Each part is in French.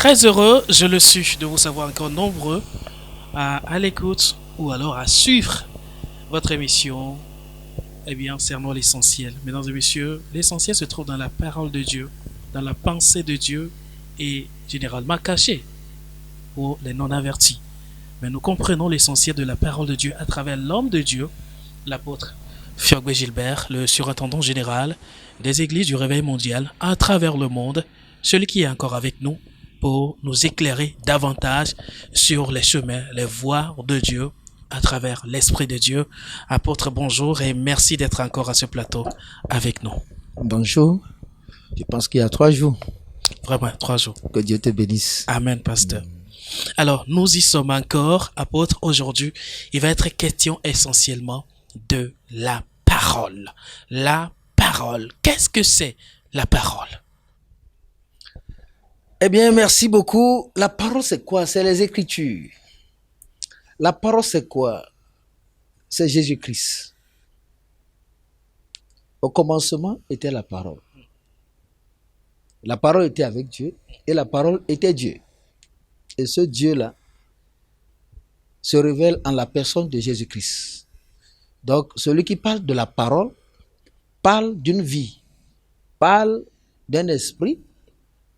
Très heureux, je le suis, de vous savoir encore nombreux à l'écoute ou alors à suivre votre émission. Eh bien, cernant l'essentiel. Mesdames et messieurs, l'essentiel se trouve dans la parole de Dieu, dans la pensée de Dieu et généralement caché pour les non-avertis. Mais nous comprenons l'essentiel de la parole de Dieu à travers l'homme de Dieu, l'apôtre Fiogbe Gilbert, le surintendant général des églises du Réveil mondial à travers le monde, celui qui est encore avec nous pour nous éclairer davantage sur les chemins, les voies de Dieu à travers l'Esprit de Dieu. Apôtre, bonjour et merci d'être encore à ce plateau avec nous. Bonjour. Je pense qu'il y a 3 jours. Vraiment, 3 jours. Que Dieu te bénisse. Amen, pasteur. Alors, nous y sommes encore, apôtre. Aujourd'hui, il va être question essentiellement de la parole. La parole. Qu'est-ce que c'est la parole? Eh bien, merci beaucoup. La parole, c'est quoi? C'est les Écritures. La parole, c'est quoi? C'est Jésus-Christ. Au commencement était la parole. La parole était avec Dieu et la parole était Dieu. Et ce Dieu-là se révèle en la personne de Jésus-Christ. Donc, celui qui parle de la parole parle d'une vie, parle d'un esprit,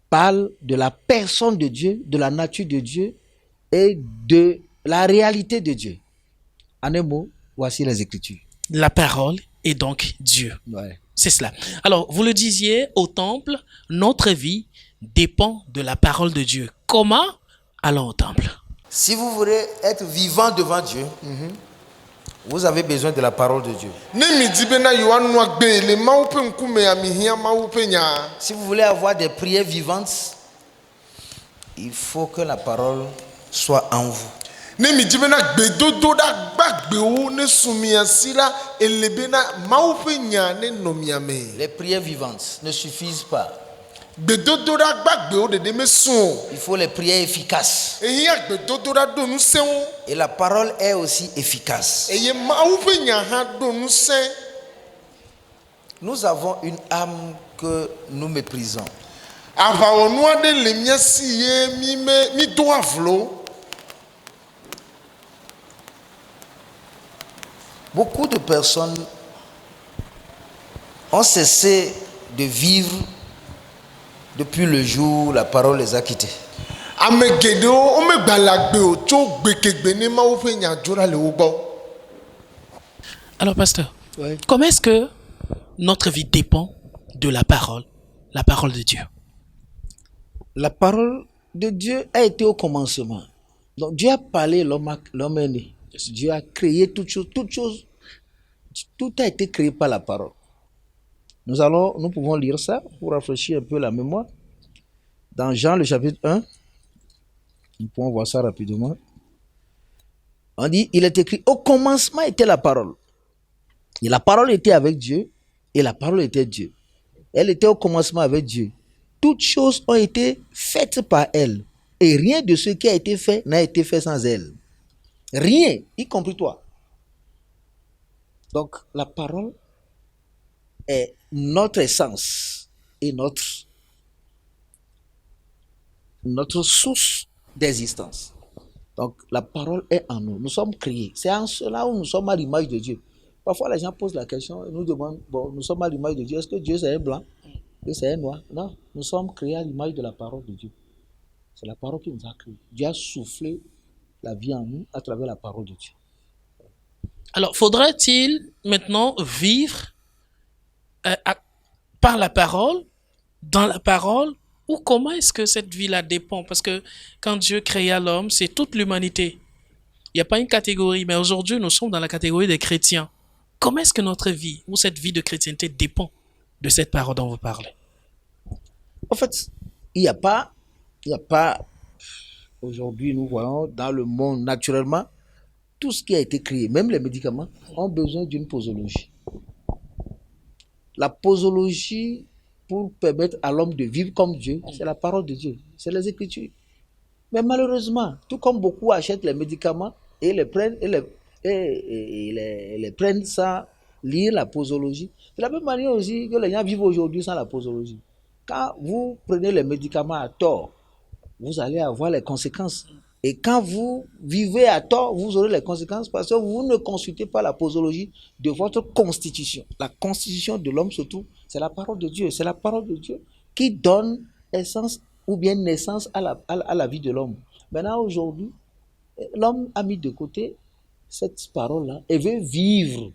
parle de la personne de Dieu, de la nature de Dieu et de la réalité de Dieu. En un mot, voici les Écritures. La parole est donc Dieu. Ouais. C'est cela. Alors, vous le disiez, au temple, notre vie dépend de la parole de Dieu. Comment? Allons au temple. Si vous voulez être vivant devant Dieu, vous avez besoin de la parole de Dieu. Si vous voulez avoir des prières vivantes, il faut que la parole soit en vous. Les prières vivantes ne suffisent pas. Il faut les prières efficaces. Et la parole est aussi efficace. Nous avons une âme que nous méprisons. Beaucoup de personnes ont cessé de vivre depuis le jour où la parole les a quittés. Alors, pasteur, Ouais. comment est-ce que notre vie dépend de la parole de Dieu? La parole de Dieu a été au commencement. Donc Dieu a parlé, l'homme est né. Dieu a créé toutes choses, tout a été créé par la parole. Nous pouvons lire ça pour rafraîchir un peu la mémoire. Dans Jean le chapitre 1, nous pouvons voir ça rapidement. On dit, il est écrit, au commencement était la parole. Et la parole était avec Dieu, et la parole était Dieu. Elle était au commencement avec Dieu. Toutes choses ont été faites par elle. Et rien de ce qui a été fait n'a été fait sans elle. Rien, y compris toi. Donc, la parole est notre essence et notre source d'existence. Donc, la parole est en nous. Nous sommes créés. C'est en cela où nous sommes à l'image de Dieu. Parfois, les gens posent la question et nous demandent, bon, nous sommes à l'image de Dieu. Est-ce que Dieu c'est un blanc? Dieu c'est un noir? Non, nous sommes créés à l'image de la parole de Dieu. C'est la parole qui nous a créés. Dieu a soufflé la vie en nous à travers la parole de Dieu. Alors, faudrait-il maintenant vivre par la parole, dans la parole, ou comment est-ce que cette vie-là dépend? Parce que quand Dieu créa l'homme, c'est toute l'humanité. Il n'y a pas une catégorie, mais aujourd'hui, nous sommes dans la catégorie des chrétiens. Comment est-ce que notre vie, ou cette vie de chrétienté dépend de cette parole dont vous parlez? En fait, il n'y a pas, aujourd'hui, nous voyons dans le monde naturellement, tout ce qui a été créé, même les médicaments, ont besoin d'une posologie. La posologie, pour permettre à l'homme de vivre comme Dieu, c'est la parole de Dieu, c'est les Écritures. Mais malheureusement, tout comme beaucoup achètent les médicaments et les prennent, les prennent sans lire la posologie, de la même manière aussi que les gens vivent aujourd'hui sans la posologie. Quand vous prenez les médicaments à tort, vous allez avoir les conséquences. Et quand vous vivez à tort, vous aurez les conséquences parce que vous ne consultez pas la posologie de votre constitution. La constitution de l'homme, surtout, c'est la parole de Dieu. C'est la parole de Dieu qui donne essence ou bien naissance à la vie de l'homme. Maintenant, aujourd'hui, l'homme a mis de côté cette parole-là et veut vivre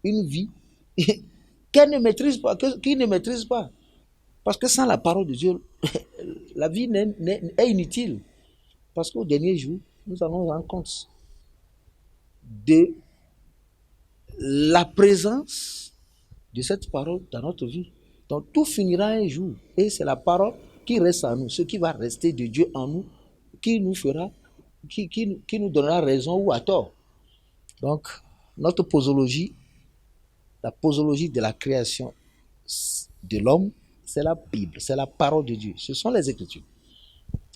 une vie qu'elle ne maîtrise pas, qu'il ne maîtrise pas. Parce que sans la parole de Dieu, la vie est inutile. Parce qu'au dernier jour, nous allons rendre compte de la présence de cette parole dans notre vie. Donc tout finira un jour. Et c'est la parole qui reste en nous, ce qui va rester de Dieu en nous, qui nous fera, qui nous donnera raison ou à tort. Donc, notre posologie, la posologie de la création de l'homme, c'est la Bible, c'est la parole de Dieu. Ce sont les Écritures.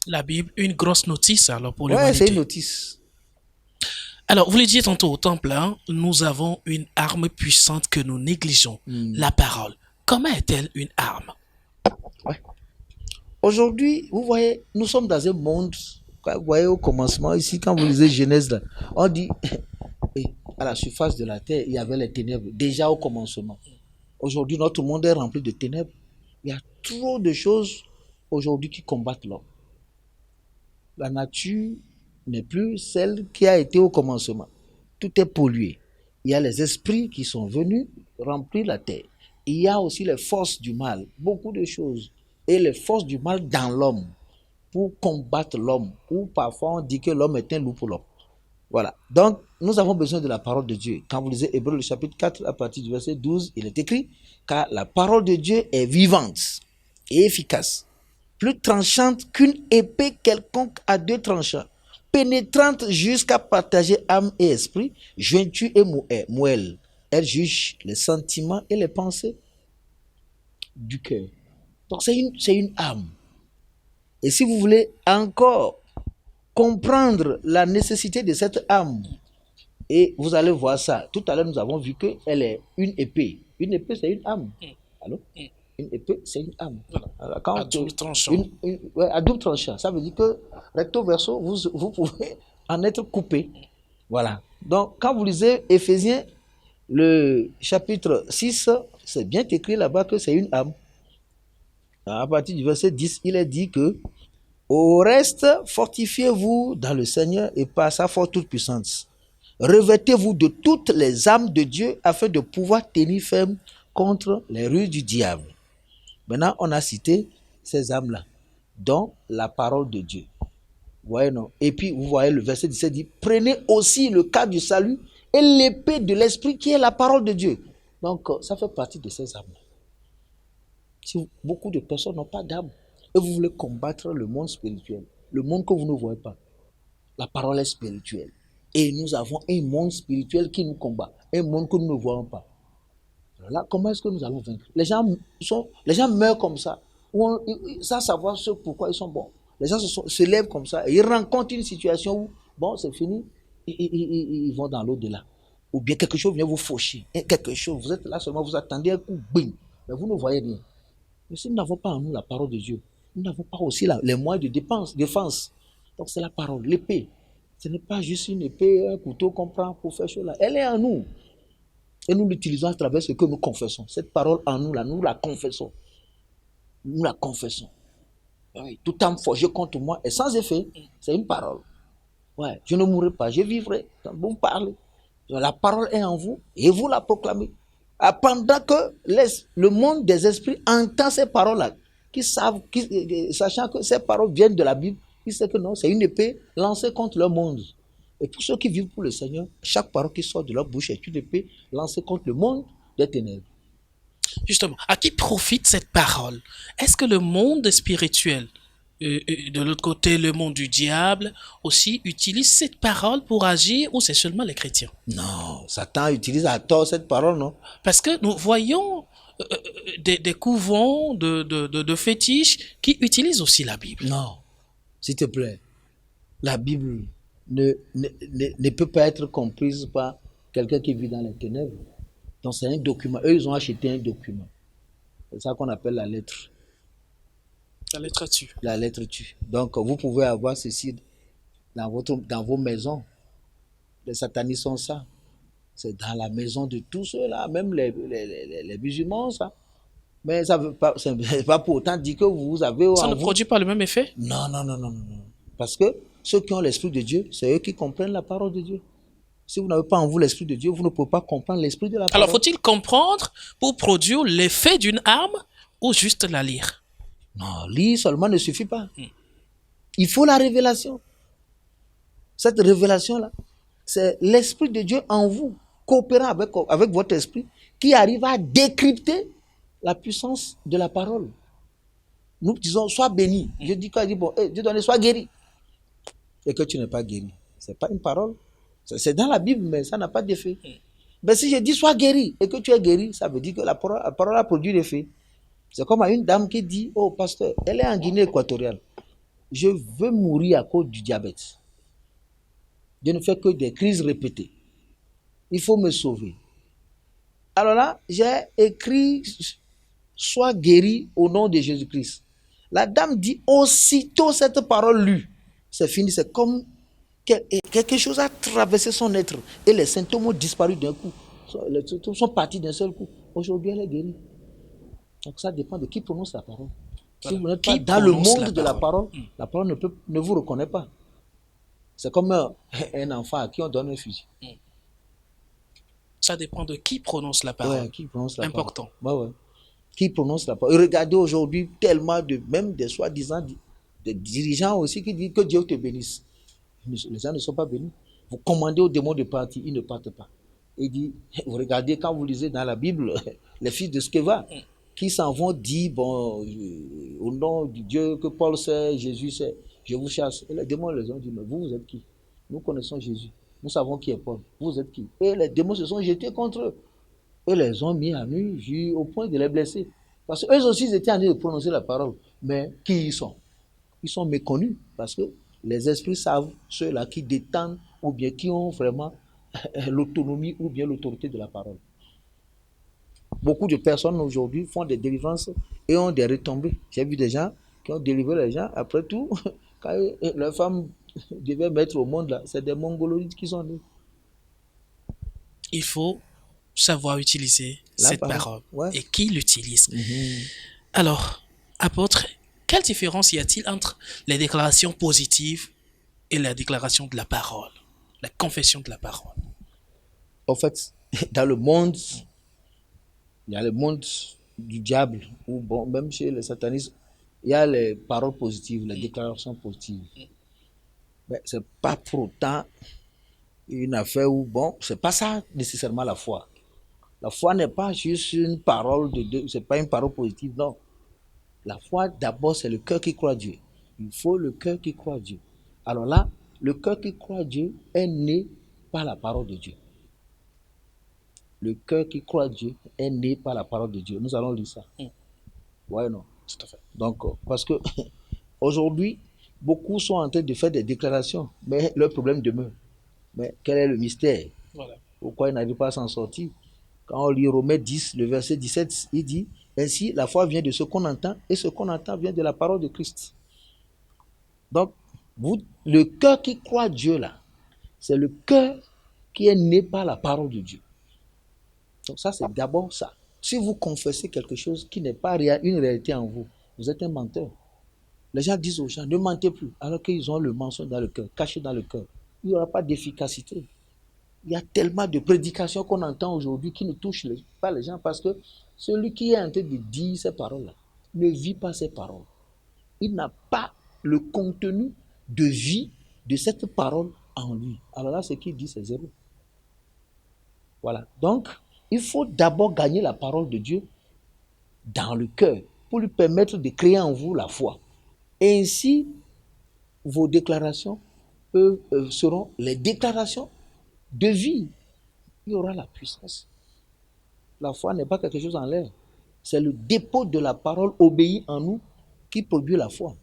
La Bible, une grosse notice alors pour Ouais, l'humanité. c'est une notice. Alors, vous le disiez tantôt au temple, hein, nous avons une arme puissante que nous négligeons, la parole. Comment est-elle une arme? Ouais. Aujourd'hui, vous voyez, nous sommes dans un monde, vous voyez au commencement, ici, quand vous lisez Genèse, là, on dit, à la surface de la terre, il y avait les ténèbres, déjà au commencement. Aujourd'hui, notre monde est rempli de ténèbres. Il y a trop de choses aujourd'hui qui combattent l'homme. La nature n'est plus celle qui a été au commencement. Tout est pollué. Il y a les esprits qui sont venus remplir la terre. Il y a aussi les forces du mal, beaucoup de choses. Et les forces du mal dans l'homme pour combattre l'homme. Ou parfois on dit que l'homme est un loup pour l'homme. Voilà. Donc, nous avons besoin de la parole de Dieu. Quand vous lisez Hébreux, le chapitre 4, à partir du verset 12, il est écrit, car la parole de Dieu est vivante et efficace, plus tranchante qu'une épée quelconque à deux tranchants, pénétrante jusqu'à partager âme et esprit, jointure et moelle. Elle juge les sentiments et les pensées du cœur. Donc, c'est une âme. Et si vous voulez encore comprendre la nécessité de cette âme, et vous allez voir ça. Tout à l'heure, nous avons vu qu'elle est une épée. Une épée, c'est une âme. Allô? Une épée, c'est une âme. Alors, quand à double tranchant. À double tranchant. Ça veut dire que recto verso, vous pouvez en être coupé. Voilà. Donc, quand vous lisez Éphésiens, le chapitre 6, c'est bien écrit là-bas que c'est une âme. À partir du verset 10, il est dit que au reste, fortifiez-vous dans le Seigneur et par sa force toute puissance. Revêtez-vous de toutes les âmes de Dieu afin de pouvoir tenir ferme contre les ruses du diable. Maintenant, on a cité ces âmes-là, dont la parole de Dieu. Vous voyez, non? Et puis, vous voyez, le verset 17 dit, prenez aussi le cadre du salut et l'épée de l'esprit qui est la parole de Dieu. Donc, ça fait partie de ces âmes-là. Si beaucoup de personnes n'ont pas d'âme, et vous voulez combattre le monde spirituel, le monde que vous ne voyez pas, la parole est spirituelle. Et nous avons un monde spirituel qui nous combat, un monde que nous ne voyons pas. Alors là, comment est-ce que nous allons vaincre? Les gens meurent comme ça, sans savoir pourquoi ils sont bons. Les gens se lèvent comme ça, et ils rencontrent une situation où, bon, c'est fini, ils vont dans l'au-delà. Ou bien quelque chose vient vous faucher, quelque chose, vous êtes là seulement, vous attendez un coup, bing, mais vous ne voyez rien. Mais si nous n'avons pas en nous la parole de Dieu, nous n'avons pas aussi les moyens de défense. Donc c'est la parole, l'épée. Ce n'est pas juste une épée, un couteau qu'on prend pour faire cela. Elle est en nous. Et nous l'utilisons à travers ce que nous confessons. Cette parole en nous, là, nous la confessons. Nous la confessons. Oui, tout âme forgée contre moi est sans effet. C'est une parole. Ouais, je ne mourrai pas, je vivrai. Quand vous parlez, la parole est en vous et vous la proclamez. Pendant que le monde des esprits entend ces paroles-là, sachant que ces paroles viennent de la Bible, ils savent que non, c'est une épée lancée contre le monde. Et pour ceux qui vivent pour le Seigneur, chaque parole qui sort de leur bouche est une épée lancée contre le monde des ténèbres. Justement, à qui profite cette parole? Est-ce que le monde spirituel, de l'autre côté, le monde du diable, aussi utilise cette parole pour agir, ou c'est seulement les chrétiens? Non, Satan utilise à tort cette parole, non? Parce que nous voyons des couvents de fétiches qui utilisent aussi la Bible. Non, s'il te plaît, la Bible ne peut pas être comprise par quelqu'un qui vit dans les ténèbres. Donc c'est un document. Eux, ils ont acheté un document. C'est ça qu'on appelle la lettre. La lettre tue. La lettre tue. Donc, vous pouvez avoir ceci dans vos maisons. Les satanistes sont ça. C'est dans la maison de tous ceux-là, même les musulmans, ça. Mais ça veut pas, c'est pas pour autant dire que vous avez Ça en ne vous. produit pas le même effet? Non, non, non, non, non, non. Parce que ceux qui ont l'Esprit de Dieu, c'est eux qui comprennent la parole de Dieu. Si vous n'avez pas en vous l'Esprit de Dieu, vous ne pouvez pas comprendre l'Esprit de la parole. Alors, faut-il comprendre pour produire l'effet d'une arme ou juste la lire? Non, lire seulement ne suffit pas. Il faut la révélation. Cette révélation-là, c'est l'Esprit de Dieu en vous, coopérant avec votre esprit, qui arrive à décrypter la puissance de la parole. Nous disons, sois béni. Je dis quoi? Je dis, bon, Dieu donne, sois guéri. Et que tu n'es pas guéri. Ce n'est pas une parole. C'est dans la Bible, mais ça n'a pas d'effet. Mais si je dis, sois guéri, et que tu es guéri, ça veut dire que la parole a produit l'effet. C'est comme à une dame qui dit, oh pasteur, elle est en Guinée équatoriale. Je veux mourir à cause du diabète. Je ne fais que des crises répétées. Il faut me sauver. Alors là, j'ai écrit, sois guéri au nom de Jésus-Christ. La dame dit, aussitôt cette parole lue, c'est fini, c'est comme quelque chose a traversé son être. Et les symptômes ont disparu d'un coup. Les symptômes sont partis d'un seul coup. Aujourd'hui, elle est guérie. Donc ça dépend de qui prononce la parole. Si vous n'êtes pas dans le monde de la parole ne vous reconnaît pas. C'est comme un enfant à qui on donne un fusil. Ça dépend de qui prononce la parole. Ouais, qui prononce la Important. parole. Ouais. Qui prononce la parole. Et regardez aujourd'hui tellement même des soi-disant des dirigeants aussi qui disent que Dieu te bénisse. Les gens ne sont pas bénis. Vous commandez aux démons de partir, ils ne partent pas. Il dit, vous regardez quand vous lisez dans la Bible, les fils de Sceva, qui s'en vont dire, bon, au nom du Dieu que Paul sait, Jésus sait, je vous chasse. Et les démons les ont dit, mais vous êtes qui? Nous connaissons Jésus. Nous savons qui est Paul. Vous êtes qui? Et les démons se sont jetés contre eux. Eux les ont mis à nu au point de les blesser. Parce qu'eux aussi, ils étaient en train de prononcer la parole. Mais qui ils sont? Ils sont méconnus. Parce que les esprits savent ceux-là qui détendent ou bien qui ont vraiment l'autonomie ou bien l'autorité de la parole. Beaucoup de personnes aujourd'hui font des délivrances et ont des retombées. J'ai vu des gens qui ont délivré les gens. Après tout, quand leur femme devait mettre au monde, là, c'est des mongoloïdes qui sont nés. Il faut savoir utiliser cette parole. Ouais. Et qui l'utilise. Alors, apôtre, quelle différence y a-t-il entre les déclarations positives et la déclaration de la parole, la confession de la parole? En fait, dans le monde, il y a le monde du diable, ou bon, même chez les satanistes, il y a les paroles positives, les déclarations positives. Mais ce n'est pas pour autant une affaire où, bon, ce n'est pas ça nécessairement la foi. La foi n'est pas juste une parole ce n'est pas une parole positive, non. La foi, d'abord, c'est le cœur qui croit à Dieu. Il faut le cœur qui croit à Dieu. Alors là, le cœur qui croit à Dieu est né par la parole de Dieu. Le cœur qui croit à Dieu est né par la parole de Dieu. Nous allons lire ça. Ouais, non. Tout à fait. Donc, parce que aujourd'hui, beaucoup sont en train de faire des déclarations, mais leur problème demeure. Mais quel est le mystère? Voilà. Pourquoi ils n'arrivent pas à s'en sortir? Quand on lit Romains 10, le verset 17, il dit, ainsi la foi vient de ce qu'on entend, et ce qu'on entend vient de la parole de Christ. Donc, le cœur qui croit à Dieu là, c'est le cœur qui est né par la parole de Dieu. Donc ça, c'est d'abord ça. Si vous confessez quelque chose qui n'est pas une réalité en vous, vous êtes un menteur. Les gens disent aux gens, ne mentez plus, alors qu'ils ont le mensonge dans le cœur, caché dans le cœur. Il n'y aura pas d'efficacité. Il y a tellement de prédications qu'on entend aujourd'hui qui ne touchent pas les gens parce que celui qui est en train de dire ces paroles-là ne vit pas ces paroles. Il n'a pas le contenu de vie de cette parole en lui. Alors là, ce qu'il dit, c'est zéro. Voilà. Donc, il faut d'abord gagner la parole de Dieu dans le cœur pour lui permettre de créer en vous la foi. Et ainsi, vos déclarations seront les déclarations de vie. Il y aura la puissance. La foi n'est pas quelque chose en l'air. C'est le dépôt de la parole obéie en nous qui produit la foi.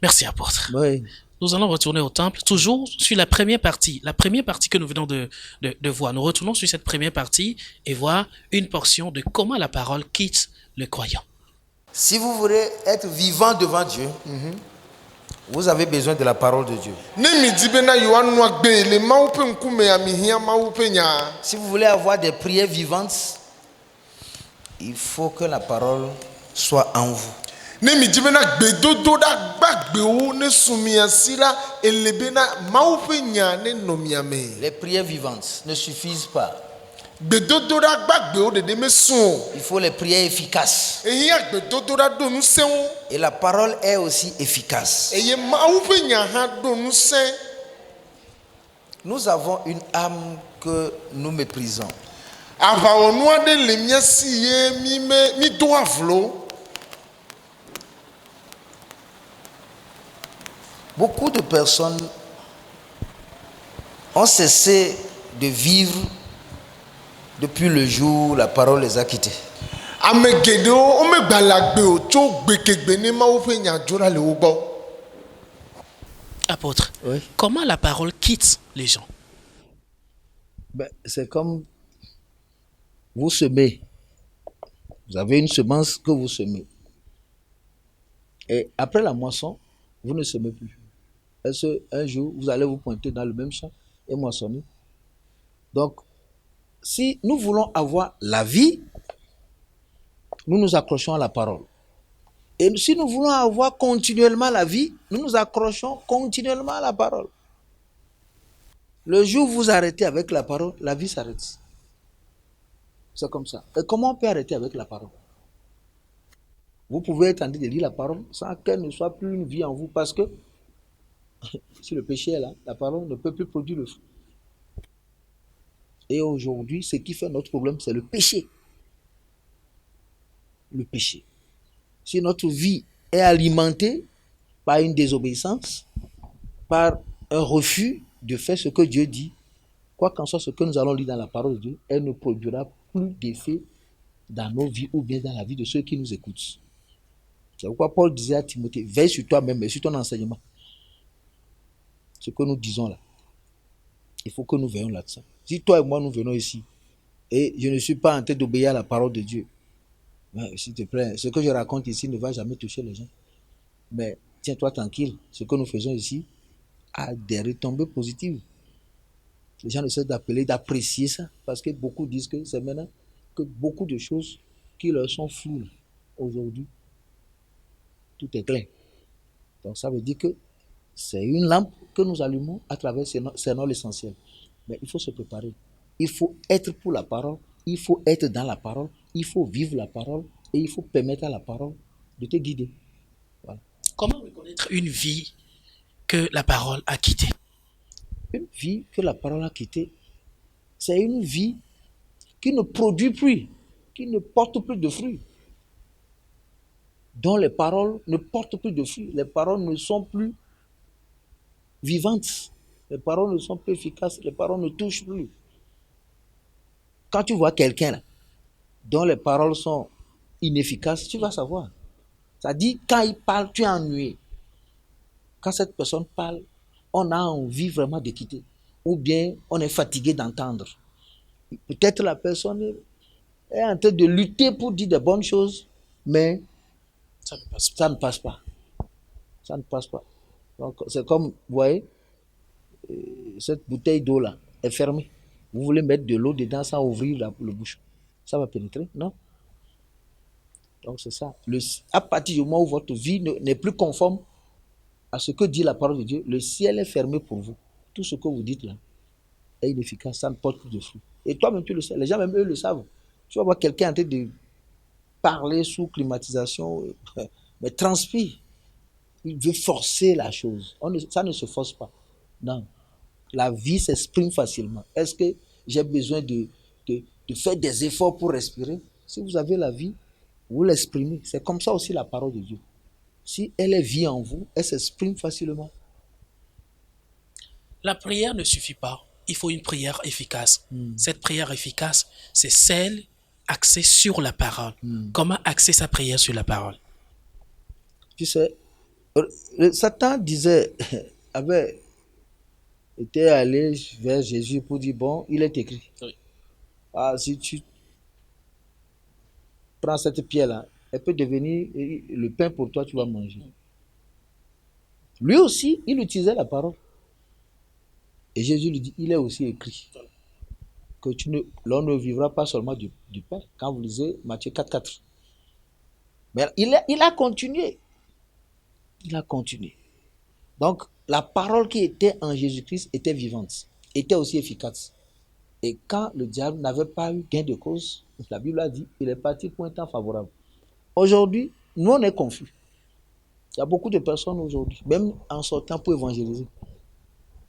Merci, apôtre. Oui. Nous allons retourner au temple, toujours sur la première partie que nous venons de voir. Nous retournons sur cette première partie et voir une portion de comment la parole quitte le croyant. Si vous voulez être vivant devant Dieu, vous avez besoin de la parole de Dieu. Si vous voulez avoir des prières vivantes, il faut que la parole soit en vous. Les prières vivantes ne suffisent pas. Il faut les prières efficaces. Et la parole est aussi efficace. Nous avons une âme que nous méprisons. Beaucoup de personnes ont cessé de vivre depuis le jour où la parole les a quittés. Apôtre, Oui. comment la parole quitte les gens? C'est comme vous semez. Vous avez une semence que vous semez. Et après la moisson, vous ne semez plus. Est-ce qu'un jour, vous allez vous pointer dans le même champ et moissonner? Donc, si nous voulons avoir la vie, nous nous accrochons à la parole. Et si nous voulons avoir continuellement la vie, nous nous accrochons continuellement à la parole. Le jour où vous arrêtez avec la parole, la vie s'arrête. C'est comme ça. Et comment on peut arrêter avec la parole? Vous pouvez être en train de lire la parole sans qu'elle ne soit plus une vie en vous, parce que si le péché est là, la parole ne peut plus produire le fruit. Et aujourd'hui, ce qui fait notre problème, c'est le péché. Le péché. Si notre vie est alimentée par une désobéissance, par un refus de faire ce que Dieu dit, quoi qu'en soit ce que nous allons lire dans la parole de Dieu, elle ne produira plus d'effet dans nos vies ou bien dans la vie de ceux qui nous écoutent. C'est pourquoi Paul disait à Timothée, veille sur toi-même et sur ton enseignement. Ce que nous disons là, il faut que nous veillions là-dessus. Si toi et moi nous venons ici, et je ne suis pas en train d'obéir à la parole de Dieu, s'il te plaît, ce que je raconte ici ne va jamais toucher les gens. Mais tiens-toi tranquille, ce que nous faisons ici a des retombées positives. Les gens essaient d'appeler, d'apprécier ça, parce que beaucoup disent que c'est maintenant que beaucoup de choses qui leur sont floues aujourd'hui, tout est clair. Donc ça veut dire que c'est une lampe que nous allumons à travers c'est l'essentiel. Mais il faut se préparer. Il faut être pour la parole, il faut être dans la parole, il faut vivre la parole et il faut permettre à la parole de te guider. Voilà. Comment reconnaître une vie que la parole a quittée? Une vie que la parole a quittée, c'est une vie qui ne produit plus, qui ne porte plus de fruits, dont les paroles ne portent plus de fruits, les paroles ne sont plus vivantes, les paroles ne sont plus efficaces, les paroles ne touchent plus. Quand tu vois quelqu'un là, dont les paroles sont inefficaces, tu vas savoir. Ça dit, quand il parle, tu es ennuyé. Quand cette personne parle, on a envie vraiment de quitter. Ou bien on est fatigué d'entendre. Peut-être la personne est en train de lutter pour dire de bonnes choses, mais ça ne passe pas. Ça ne passe pas. Donc c'est comme, vous voyez, cette bouteille d'eau là est fermée. Vous voulez mettre de l'eau dedans sans ouvrir le bouchon. Ça va pénétrer? Non. Donc c'est ça. À partir du moment où votre vie n'est plus conforme à ce que dit la parole de Dieu, le ciel est fermé pour vous. Tout ce que vous dites là est inefficace, ça ne porte plus de fruits. Et toi-même tu le sais, les gens même eux le savent. Tu vas voir quelqu'un en train de parler sous climatisation, mais transpire. Il veut forcer la chose. Ça ne se force pas. Non. La vie s'exprime facilement. Est-ce que j'ai besoin de faire des efforts pour respirer? Si vous avez la vie, vous l'exprimez. C'est comme ça aussi la parole de Dieu. Si elle est vie en vous, elle s'exprime facilement. La prière ne suffit pas. Il faut une prière efficace. Cette prière efficace, c'est celle axée sur la parole. Comment axer sa prière sur la parole? Tu sais, Satan était allé vers Jésus pour dire, bon, il est écrit. Oui. Si tu prends cette pierre-là elle peut devenir le pain pour toi, tu vas manger. Lui aussi, il utilisait la parole. Et Jésus lui dit, il est aussi écrit que l'on ne vivra pas seulement du pain. Quand vous lisez Matthieu 4,4. Mais il a continué. Il a continué. Donc, la parole qui était en Jésus-Christ était vivante, était aussi efficace. Et quand le diable n'avait pas eu gain de cause, la Bible a dit, il est parti pour un temps favorable. Aujourd'hui, nous on est confus. Il y a beaucoup de personnes aujourd'hui, même en sortant pour évangéliser.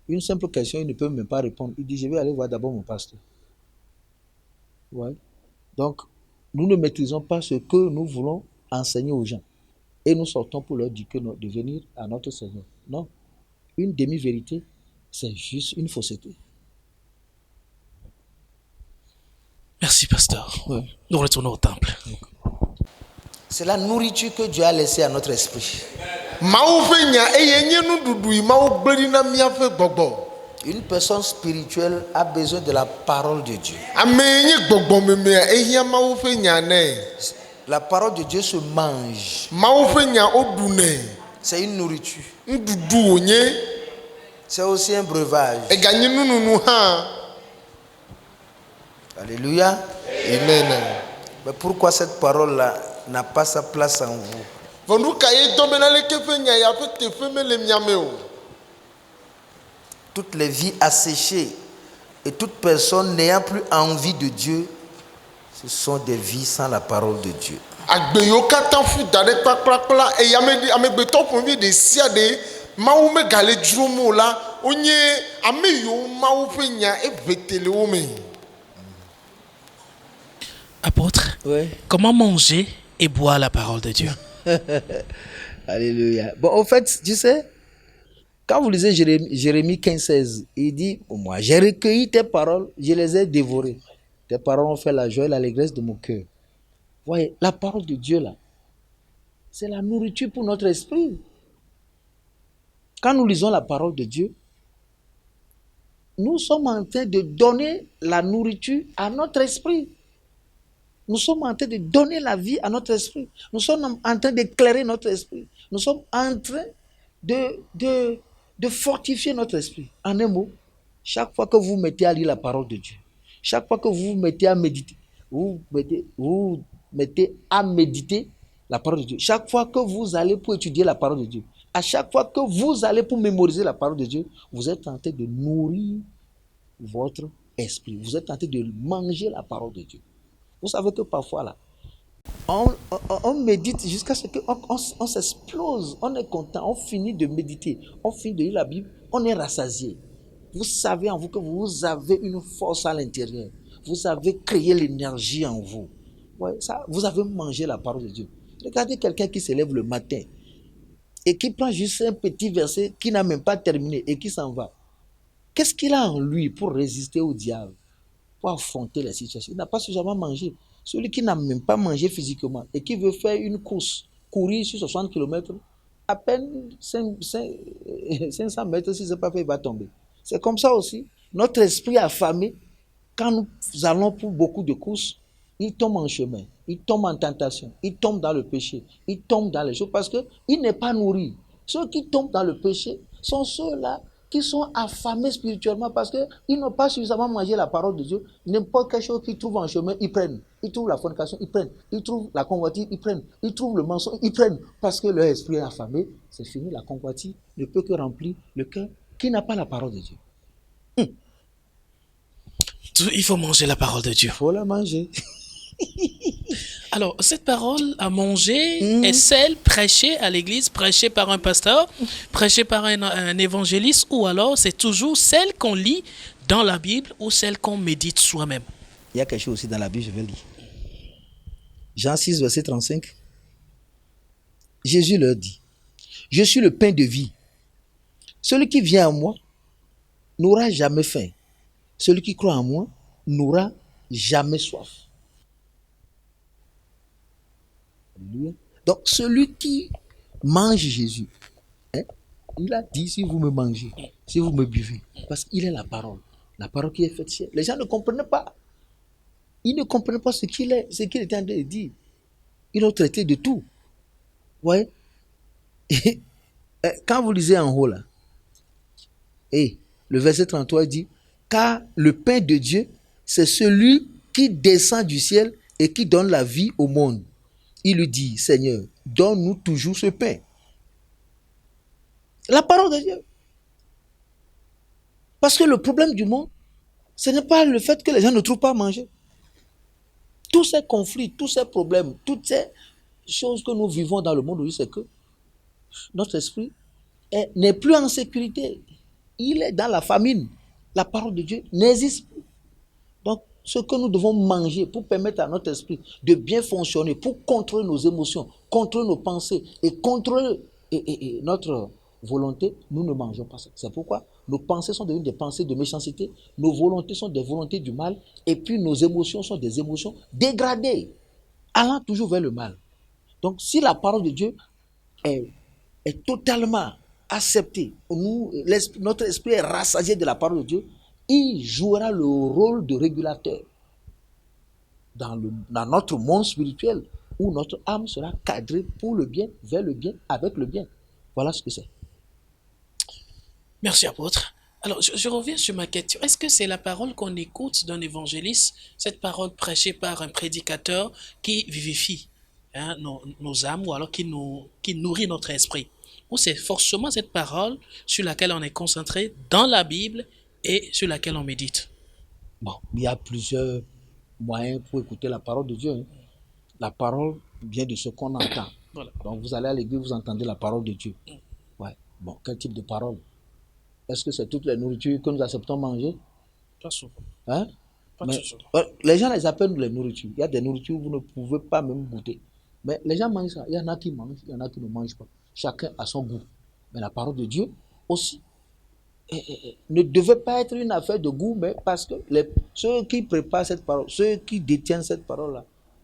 Une simple question, il ne peut même pas répondre. Il dit, je vais aller voir d'abord mon pasteur. Ouais. Donc, nous ne maîtrisons pas ce que nous voulons enseigner aux gens. Et nous sortons pour leur dire de venir à notre Seigneur. Non. Une demi-vérité, c'est juste une fausseté. Merci, pasteur. Ouais. Nous retournons au temple. C'est la nourriture que Dieu a laissée à notre esprit. Une personne spirituelle a besoin de la parole de Dieu. La parole de Dieu se mange. C'est une nourriture. C'est aussi un breuvage. Alléluia. Amen. Mais pourquoi cette parole-là n'a pas sa place en vous? Toutes les vies asséchées et toute personne n'ayant plus envie de Dieu, ce sont des vies sans la parole de Dieu. Apôtre, Ouais. comment manger et boire la parole de Dieu? Alléluia. Bon, en fait, tu sais, quand vous lisez Jérémie 15,16, il dit, moi, j'ai recueilli tes paroles, je les ai dévorées. Tes paroles ont fait la joie et l'allégresse de mon cœur. Voyez, la parole de Dieu, là, c'est la nourriture pour notre esprit. Quand nous lisons la parole de Dieu, nous sommes en train de donner la nourriture à notre esprit. Nous sommes en train de donner la vie à notre esprit. Nous sommes en train d'éclairer notre esprit. Nous sommes en train de fortifier notre esprit. En un mot, chaque fois que vous mettez à lire la parole de Dieu, chaque fois que vous vous mettez à méditer, vous mettez à méditer la parole de Dieu. Chaque fois que vous allez pour étudier la parole de Dieu, à chaque fois que vous allez pour mémoriser la parole de Dieu, vous êtes en train de nourrir votre esprit. Vous êtes en train de manger la parole de Dieu. Vous savez que parfois, là, on médite jusqu'à ce qu'on s'explose. On est content, on finit de méditer, on finit de lire la Bible, on est rassasié. Vous savez en vous que vous avez une force à l'intérieur. Vous avez créé l'énergie en vous. Ouais, ça, vous avez mangé la parole de Dieu. Regardez quelqu'un qui se lève le matin et qui prend juste un petit verset qui n'a même pas terminé et qui s'en va. Qu'est-ce qu'il a en lui pour résister au diable, pour affronter les situations? Il n'a pas suffisamment mangé. Celui qui n'a même pas mangé physiquement et qui veut faire une course, courir sur 60 km, à peine 500 mètres, si ce n'est pas fait, il va tomber. C'est comme ça aussi. Notre esprit affamé, quand nous allons pour beaucoup de courses, il tombe en chemin, il tombe en tentation, il tombe dans le péché, il tombe dans les choses parce qu'il n'est pas nourri. Ceux qui tombent dans le péché sont ceux-là qui sont affamés spirituellement parce qu'ils n'ont pas suffisamment mangé la parole de Dieu. N'importe quelle chose qu'ils trouvent en chemin, ils prennent. Ils trouvent la fornication, ils prennent. Ils trouvent la convoitise, ils prennent. Ils trouvent le mensonge, ils prennent. Parce que leur esprit est affamé, c'est fini. La convoitise ne peut que remplir le cœur qui n'a pas la parole de Dieu. Il faut manger la parole de Dieu. Il faut la manger. Alors, cette parole à manger est celle prêchée à l'église, prêchée par un pasteur, prêchée par un évangéliste, ou alors c'est toujours celle qu'on lit dans la Bible ou celle qu'on médite soi-même. Il y a quelque chose aussi dans la Bible, je vais lire. Jean 6, verset 35. Jésus leur dit, je suis le pain de vie. Celui qui vient à moi n'aura jamais faim. Celui qui croit en moi n'aura jamais soif. Donc, celui qui mange Jésus, il a dit, si vous me mangez, si vous me buvez, parce qu'il est la parole qui est faite ciel. Les gens ne comprenaient pas. Ils ne comprenaient pas ce qu'il était en train de dire. Ils ont traité de tout. Vous voyez? Quand vous lisez en haut là, et le verset 33 dit, car le pain de Dieu, c'est celui qui descend du ciel et qui donne la vie au monde. Il lui dit, Seigneur, donne-nous toujours ce pain. La parole de Dieu. Parce que le problème du monde, ce n'est pas le fait que les gens ne trouvent pas à manger. Tous ces conflits, tous ces problèmes, toutes ces choses que nous vivons dans le monde aujourd'hui, c'est que notre esprit n'est plus en sécurité. Il est dans la famine. La parole de Dieu n'existe plus. Donc, ce que nous devons manger pour permettre à notre esprit de bien fonctionner, pour contrôler nos émotions, contrôler nos pensées et contrôler notre volonté, nous ne mangeons pas ça. C'est pourquoi nos pensées sont devenues des pensées de méchanceté, nos volontés sont des volontés du mal, et puis nos émotions sont des émotions dégradées, allant toujours vers le mal. Donc, si la parole de Dieu est totalement acceptée, notre esprit est rassasié de la parole de Dieu, il jouera le rôle de régulateur dans notre monde spirituel, où notre âme sera cadrée pour le bien, vers le bien, avec le bien. Voilà ce que c'est. Merci, apôtre. Alors, je reviens sur ma question. Est-ce que c'est la parole qu'on écoute d'un évangéliste, cette parole prêchée par un prédicateur qui vivifie nos âmes, ou alors qui nourrit notre esprit? Ou c'est forcément cette parole sur laquelle on est concentré dans la Bible et sur laquelle on médite? Bon, il y a plusieurs moyens pour écouter la parole de Dieu. Hein. La parole vient de ce qu'on entend. Voilà. Donc, vous allez à l'église, vous entendez la parole de Dieu. Ouais. Bon, quel type de parole? Est-ce que c'est toutes les nourritures que nous acceptons manger? Pas souvent. Hein? Les gens les appellent les nourritures. Il y a des nourritures que vous ne pouvez pas même goûter. Mais les gens mangent ça. Il y en a qui mangent, il y en a qui ne mangent pas. Chacun a son goût. Mais la parole de Dieu aussi ne devait pas être une affaire de goût, mais parce que ceux qui préparent cette parole, ceux qui détiennent cette parole-là,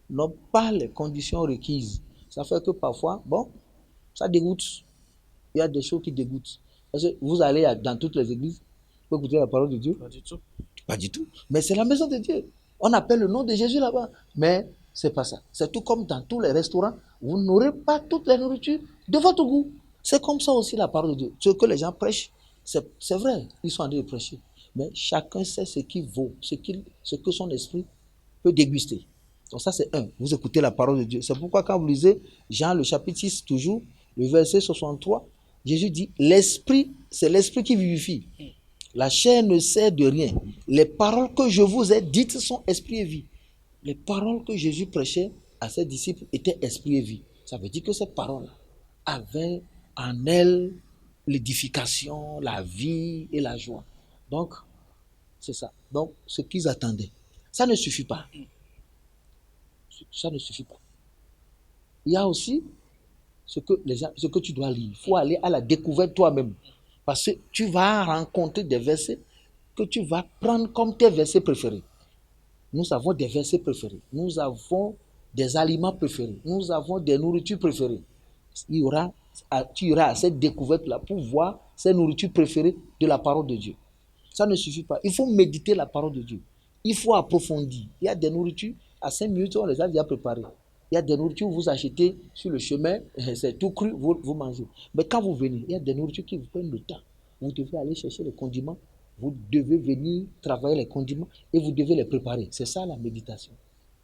n'ont pas les conditions requises. Ça fait que parfois, bon, ça dégoûte. Il y a des choses qui dégoûtent. Parce que vous allez dans toutes les églises pour écouter la parole de Dieu? Pas du tout. Pas du tout. Mais c'est la maison de Dieu. On appelle le nom de Jésus là-bas. Mais c'est pas ça. C'est tout comme dans tous les restaurants. Vous n'aurez pas toutes les nourritures de votre goût. C'est comme ça aussi la parole de Dieu. Ce que les gens prêchent, c'est vrai. Ils sont en train de prêcher. Mais chacun sait ce qui vaut, ce que son esprit peut déguster. Donc ça c'est un. Vous écoutez la parole de Dieu. C'est pourquoi quand vous lisez Jean le chapitre 6 toujours, le verset 63, Jésus dit, l'esprit, c'est l'esprit qui vivifie. La chair ne sert de rien. Les paroles que je vous ai dites sont esprit et vie. Les paroles que Jésus prêchait à ses disciples étaient esprit et vie. Ça veut dire que ces paroles avaient en elles l'édification, la vie et la joie. Donc, c'est ça. Donc, ce qu'ils attendaient. Ça ne suffit pas. Ça ne suffit pas. Il y a aussi ce que tu dois lire. Il faut aller à la découverte toi-même. Parce que tu vas rencontrer des versets que tu vas prendre comme tes versets préférés. Nous avons des versets préférés. Nous avons des aliments préférés. Nous avons des nourritures préférées. Tu iras à cette découverte-là pour voir ces nourritures préférées de la parole de Dieu. Ça ne suffit pas. Il faut méditer la parole de Dieu. Il faut approfondir. Il y a des nourritures, à 5 minutes, on les a déjà préparées. Il y a des nourritures que vous achetez sur le chemin, c'est tout cru, vous mangez. Mais quand vous venez, il y a des nourritures qui vous prennent le temps. Vous devez aller chercher les condiments, vous devez venir travailler les condiments et vous devez les préparer. C'est ça la méditation.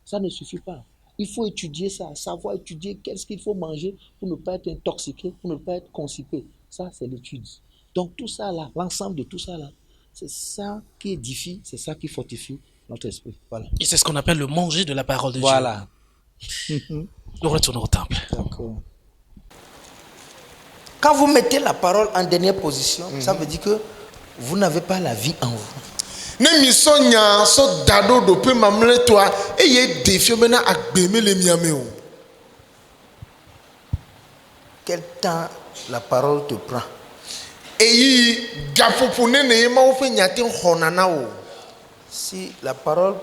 Ça ne suffit pas. Il faut étudier ça, savoir étudier qu'est-ce qu'il faut manger pour ne pas être intoxiqué, pour ne pas être constipé. Ça, c'est l'étude. Donc tout ça là, l'ensemble de tout ça là, c'est ça qui édifie, c'est ça qui fortifie notre esprit. Voilà. Et c'est ce qu'on appelle le manger de la parole de Dieu. Voilà. Nous retournons au temple. D'accord. Quand vous mettez la parole en dernière position, ça veut dire que vous n'avez pas la vie en vous. Quel temps la parole te prend? Si la parole,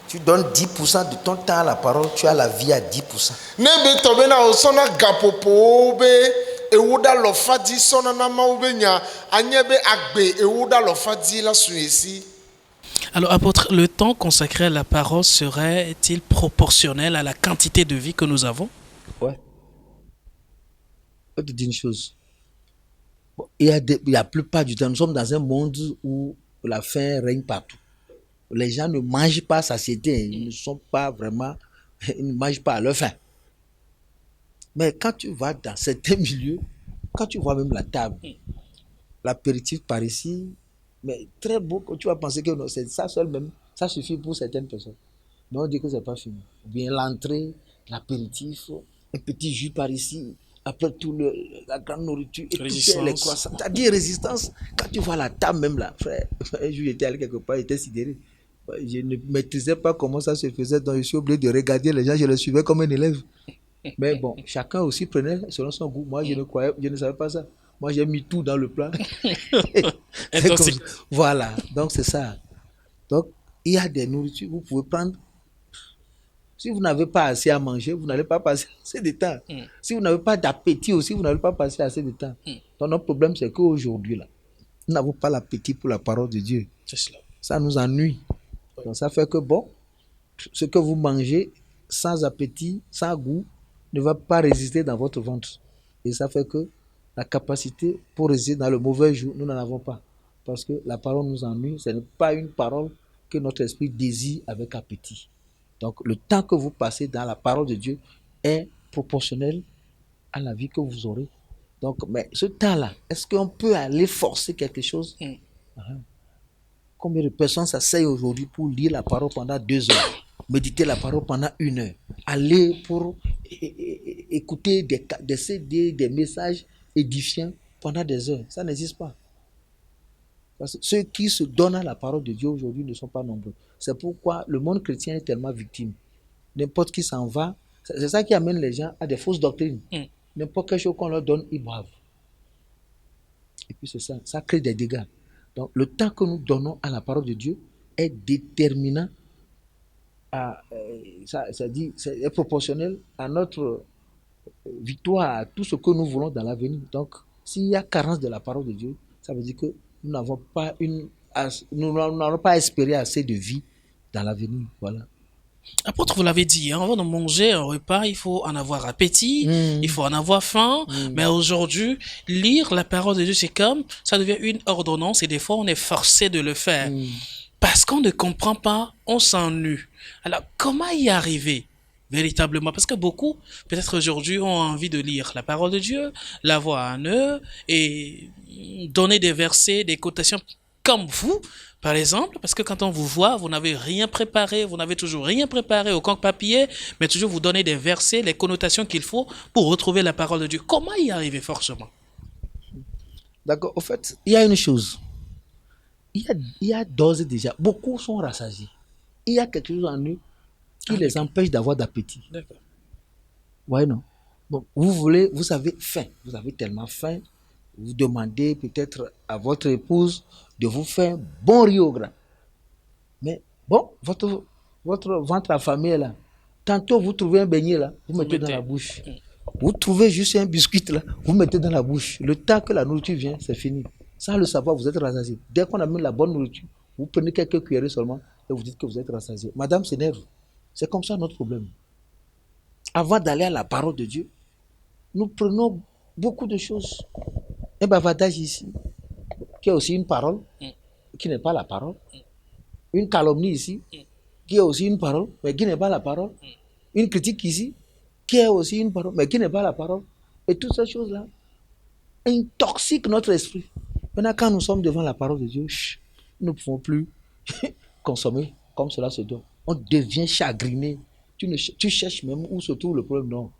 tu donnes 10% de ton temps à la parole, tu as la vie à 10%. Alors, apôtre, le temps consacré à la parole serait-il proportionnel à la quantité de vie que nous avons? Ouais. Je vais te dire une chose. Bon, la plupart du temps, nous sommes dans un monde où la faim règne partout. Les gens ne mangent pas à satiété, ils ne sont pas vraiment, ils ne mangent pas à leur faim. Mais quand tu vas dans certains milieux, quand tu vois même la table, l'apéritif par ici, mais très beau, tu vas penser que non, c'est ça seul même, ça suffit pour certaines personnes. Mais on dit que c'est pas fini. Ou bien l'entrée, l'apéritif, un petit jus par ici, après la grande nourriture, et tout les croissants. C'est-à-dire résistance. Quand tu vois la table même là, frère, un jour j'étais allé quelque part, j'étais sidéré. Je ne maîtrisais pas comment ça se faisait, donc je suis obligé de regarder les gens, je les suivais comme un élève. Mais bon, chacun aussi prenait selon son goût. Moi, je ne savais pas ça. Moi, j'ai mis tout dans le plat. Voilà, donc c'est ça. Donc, il y a des nourritures, vous pouvez prendre. Si vous n'avez pas assez à manger, vous n'allez pas passer assez de temps. Si vous n'avez pas d'appétit aussi, vous n'allez pas passer assez de temps. Donc, notre problème, c'est qu'aujourd'hui, là, nous n'avons pas l'appétit pour la parole de Dieu. C'est cela. Ça nous ennuie. Donc, ça fait que, bon, ce que vous mangez sans appétit, sans goût, ne va pas résister dans votre ventre. Et ça fait que la capacité pour résister dans le mauvais jour, nous n'en avons pas. Parce que la parole nous ennuie, ce n'est pas une parole que notre esprit désire avec appétit. Donc, le temps que vous passez dans la parole de Dieu est proportionnel à la vie que vous aurez. Donc, mais ce temps-là, est-ce qu'on peut aller forcer quelque chose? Combien de personnes s'asseyent aujourd'hui pour lire la parole pendant 2 heures, méditer la parole pendant 1 heure, aller pour écouter des CD, des messages édifiants pendant des heures? Ça n'existe pas. Parce que ceux qui se donnent à la parole de Dieu aujourd'hui ne sont pas nombreux. C'est pourquoi le monde chrétien est tellement victime. N'importe qui s'en va. C'est ça qui amène les gens à des fausses doctrines. N'importe quelle chose qu'on leur donne, ils boivent. Et puis c'est ça. Ça crée des dégâts. Donc le temps que nous donnons à la parole de Dieu est déterminant. C'est proportionnel à notre victoire, à tout ce que nous voulons dans l'avenir. Donc s'il y a carence de la parole de Dieu, ça veut dire que nous n'avons pas espéré assez de vie dans l'avenir. Voilà. Apôtre, vous l'avez dit, avant de manger un repas, il faut en avoir appétit, il faut en avoir faim. Mais aujourd'hui, lire la parole de Dieu, c'est comme, ça devient une ordonnance et des fois, on est forcé de le faire. Parce qu'on ne comprend pas, on s'ennuie. Alors, comment y arriver véritablement? Parce que beaucoup, peut-être aujourd'hui, ont envie de lire la parole de Dieu, l'avoir en eux et donner des versets, des quotations comme vous, par exemple, parce que quand on vous voit, vous n'avez rien préparé, vous n'avez toujours rien préparé au compte papier, mais toujours vous donnez des versets, les connotations qu'il faut pour retrouver la parole de Dieu. Comment y arriver forcément? D'accord. Au fait, il y a une chose. Il y a d'ores et déjà, beaucoup sont rassasiés. Il y a quelque chose en eux qui les empêche d'avoir d'appétit. D'accord. Ouais, non. Bon, vous avez faim. Vous avez tellement faim. Vous demandez peut-être à votre épouse de vous faire bon riz au gras. Mais bon, votre ventre affamé là, tantôt vous trouvez un beignet là, vous mettez dans la bouche. Vous trouvez juste un biscuit là, vous mettez dans la bouche. Le temps que la nourriture vient, c'est fini. Sans le savoir, vous êtes rassasié. Dès qu'on amène la bonne nourriture, vous prenez quelques cuillerées seulement et vous dites que vous êtes rassasié. Madame s'énerve. C'est comme ça notre problème. Avant d'aller à la parole de Dieu, nous prenons beaucoup de choses. Un bavardage ici, qui est aussi une parole, qui n'est pas la parole. Une calomnie ici, qui est aussi une parole, mais qui n'est pas la parole. Une critique ici, qui est aussi une parole, mais qui n'est pas la parole. Et toutes ces choses-là intoxiquent notre esprit. Maintenant, quand nous sommes devant la parole de Dieu, nous ne pouvons plus consommer comme cela se doit. On devient chagriné. Tu cherches même où se trouve le problème. Non.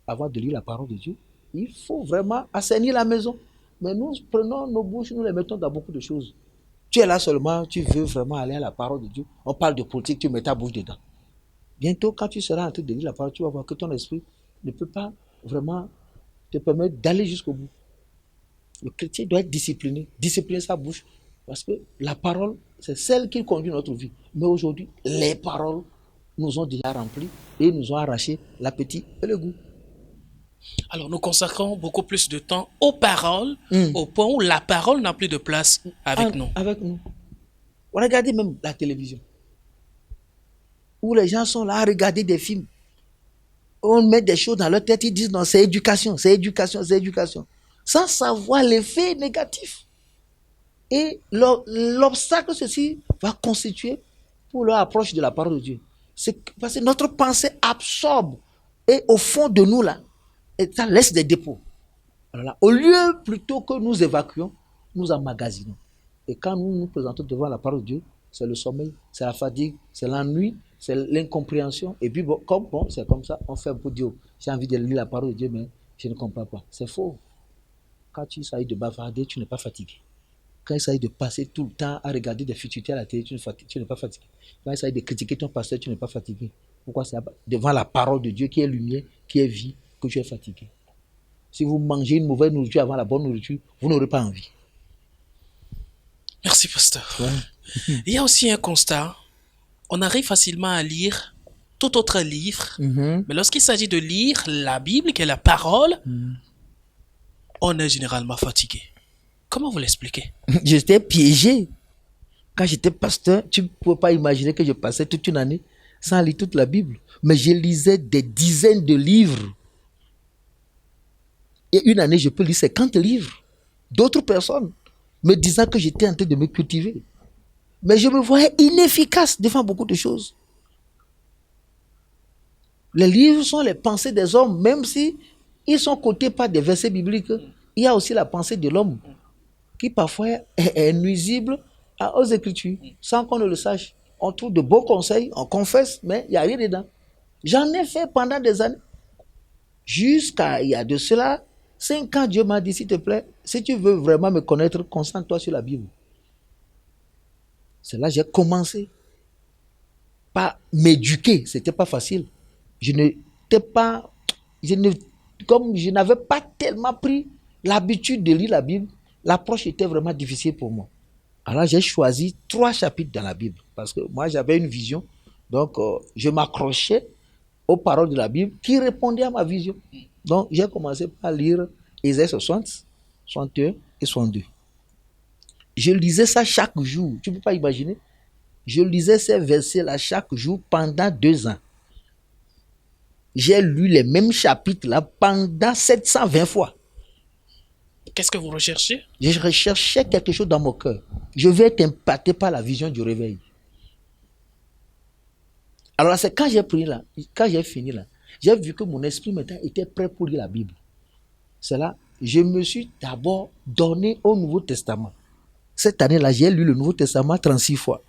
Avant de lire la parole de Dieu, il faut vraiment assainir la maison. Mais nous prenons nos bouches, nous les mettons dans beaucoup de choses. Tu es là seulement, tu veux vraiment aller à la parole de Dieu. On parle de politique, tu mets ta bouche dedans. Bientôt, quand tu seras en train de lire la parole, tu vas voir que ton esprit ne peut pas vraiment te permettre d'aller jusqu'au bout. Le chrétien doit être discipliné, discipliner sa bouche. Parce que la parole, c'est celle qui conduit notre vie. Mais aujourd'hui, les paroles nous ont déjà remplis et nous ont arraché l'appétit et le goût. Alors, nous consacrons beaucoup plus de temps aux paroles, au point où la parole n'a plus de place avec nous. Avec nous. Regardez même la télévision, où les gens sont là à regarder des films. On met des choses dans leur tête, ils disent non, c'est éducation, c'est éducation, c'est éducation. Sans savoir l'effet négatif. Et l'obstacle que ceci va constituer pour leur approche de la parole de Dieu. C'est parce que notre pensée absorbe et au fond de nous là, et ça laisse des dépôts. Alors là, au lieu plutôt que nous évacuons, nous emmagasinons. Et quand nous nous présentons devant la parole de Dieu, c'est le sommeil, c'est la fatigue, c'est l'ennui, c'est l'incompréhension. Et puis bon, c'est comme ça, on fait un peu Dieu. J'ai envie de lire la parole de Dieu, mais je ne comprends pas. C'est faux. Quand tu s'agit de bavarder, tu n'es pas fatigué. Quand il s'agit de passer tout le temps à regarder des futilités à la télé, tu n'es pas fatigué. Quand il s'agit de critiquer ton pasteur, tu n'es pas fatigué. Pourquoi c'est devant la parole de Dieu qui est lumière, qui est vie, que tu es fatigué. Si vous mangez une mauvaise nourriture avant la bonne nourriture, vous n'aurez pas envie. Merci, pasteur. Ouais. Il y a aussi un constat. On arrive facilement à lire tout autre livre, mais lorsqu'il s'agit de lire la Bible, qui est la parole, on est généralement fatigué. Comment vous l'expliquez? J'étais piégé. Quand j'étais pasteur, tu ne peux pas imaginer que je passais toute une année sans lire toute la Bible. Mais je lisais des dizaines de livres. Et une année, je peux lire 50 livres d'autres personnes me disant que j'étais en train de me cultiver. Mais je me voyais inefficace devant beaucoup de choses. Les livres sont les pensées des hommes, même si ils sont cotés par des versets bibliques. Il y a aussi la pensée de l'homme qui parfois est nuisible aux Écritures, sans qu'on ne le sache. On trouve de beaux conseils, on confesse, mais il n'y a rien dedans. J'en ai fait pendant des années. Jusqu'à il y a de cela 5 ans, Dieu m'a dit, s'il te plaît, si tu veux vraiment me connaître, concentre-toi sur la Bible. C'est là que j'ai commencé par m'éduquer. Ce n'était pas facile. Comme je n'avais pas tellement pris l'habitude de lire la Bible, l'approche était vraiment difficile pour moi. Alors j'ai choisi 3 chapitres dans la Bible parce que moi j'avais une vision. Donc je m'accrochais aux paroles de la Bible qui répondaient à ma vision. Donc j'ai commencé par lire Ésaïe 60, 61 et 62. Je lisais ça chaque jour. Tu ne peux pas imaginer. Je lisais ces versets-là chaque jour pendant 2 ans. J'ai lu les mêmes chapitres-là pendant 720 fois. Qu'est-ce que vous recherchez? Je recherchais quelque chose dans mon cœur. Je vais être impacté par la vision du réveil. Alors c'est quand j'ai pris là, quand j'ai fini là, j'ai vu que mon esprit maintenant était prêt pour lire la Bible. C'est là, je me suis d'abord donné au Nouveau Testament. Cette année-là, j'ai lu le Nouveau Testament 36 fois.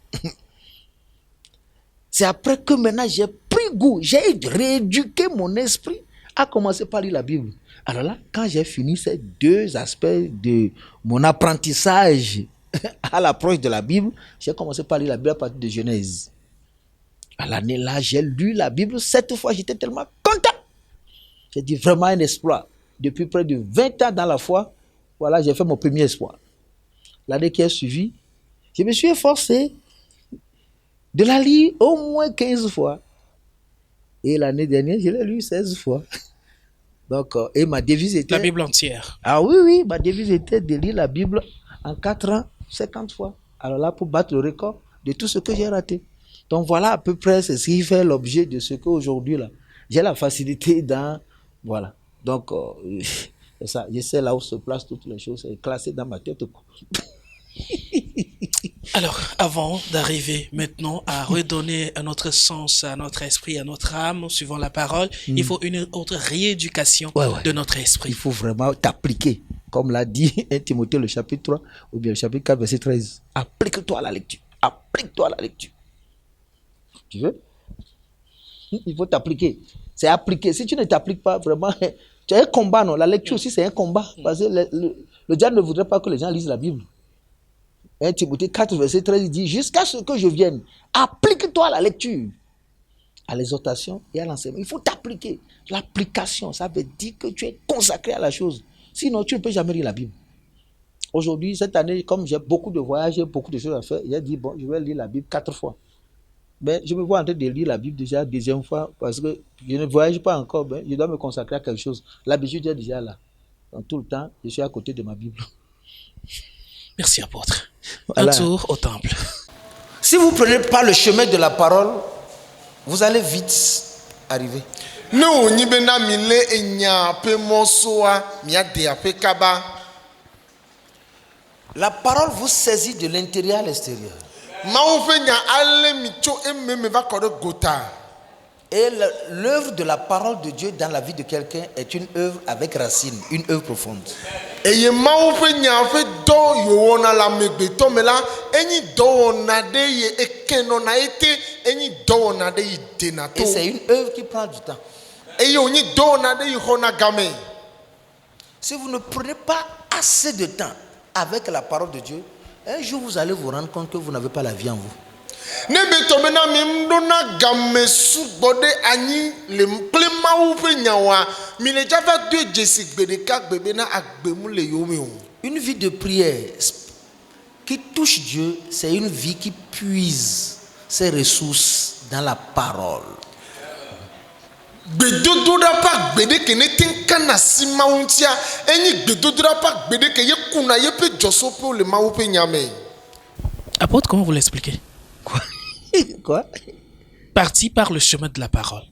C'est après que maintenant j'ai pris goût, j'ai rééduqué mon esprit à commencer par lire la Bible. Alors là, quand j'ai fini ces 2 aspects de mon apprentissage à l'approche de la Bible, j'ai commencé par lire la Bible à partir de Genèse. À l'année là, j'ai lu la Bible 7 fois, j'étais tellement content. J'ai dit vraiment un exploit. Depuis près de 20 ans dans la foi, voilà, j'ai fait mon premier exploit. L'année qui a suivi, je me suis efforcé de la lire au moins 15 fois. Et l'année dernière, je l'ai lu 16 fois. Donc, et ma devise était... La Bible entière. Ah oui, ma devise était de lire la Bible en 4 ans, 50 fois. Alors là, pour battre le record de tout ce que j'ai raté. Donc voilà à peu près c'est ce qui fait l'objet de ce qu'aujourd'hui, là, j'ai la facilité dans... Voilà. Donc, c'est ça. Je sais là où se placent toutes les choses. C'est classé dans ma tête. Alors, avant d'arriver maintenant à redonner un autre sens à notre esprit, à notre âme, suivant la parole, il faut une autre rééducation de notre esprit. Il faut vraiment t'appliquer, comme l'a dit 1 Timothée le chapitre 3, ou bien le chapitre 4, verset 13. Applique-toi à la lecture. Applique-toi à la lecture. Tu veux? Il faut t'appliquer. C'est appliquer. Si tu ne t'appliques pas, vraiment, tu as un combat, non? La lecture aussi, c'est un combat. Parce que le diable ne voudrait pas que les gens lisent la Bible. 1 Timothée 4, verset 13, il dit, jusqu'à ce que je vienne, applique-toi à la lecture, à l'exhortation et à l'enseignement. Il faut t'appliquer. L'application, ça veut dire que tu es consacré à la chose. Sinon, tu ne peux jamais lire la Bible. Aujourd'hui, cette année, comme j'ai beaucoup de voyages, j'ai beaucoup de choses à faire, j'ai dit, bon, je vais lire la Bible 4 fois. Mais je me vois en train de lire la Bible déjà la 2e fois parce que je ne voyage pas encore. Ben, je dois me consacrer à quelque chose. L'habitude est déjà là. Donc, tout le temps, je suis à côté de ma Bible. Merci, apôtre. Voilà. Un tour au temple. Si vous ne prenez pas le chemin de la parole, vous allez vite arriver. La parole vous saisit de l'intérieur à l'extérieur. Et l'œuvre de la parole de Dieu dans la vie de quelqu'un est une œuvre avec racine, une œuvre profonde. Et c'est une œuvre qui prend du temps. Si vous ne prenez pas assez de temps avec la parole de Dieu, un jour vous allez vous rendre compte que vous n'avez pas la vie en vous. Une vie de prière qui touche Dieu, c'est une vie qui puise ses ressources dans la parole. Apôtre, comment vous l'expliquez? Quoi? Parti par le chemin de la parole.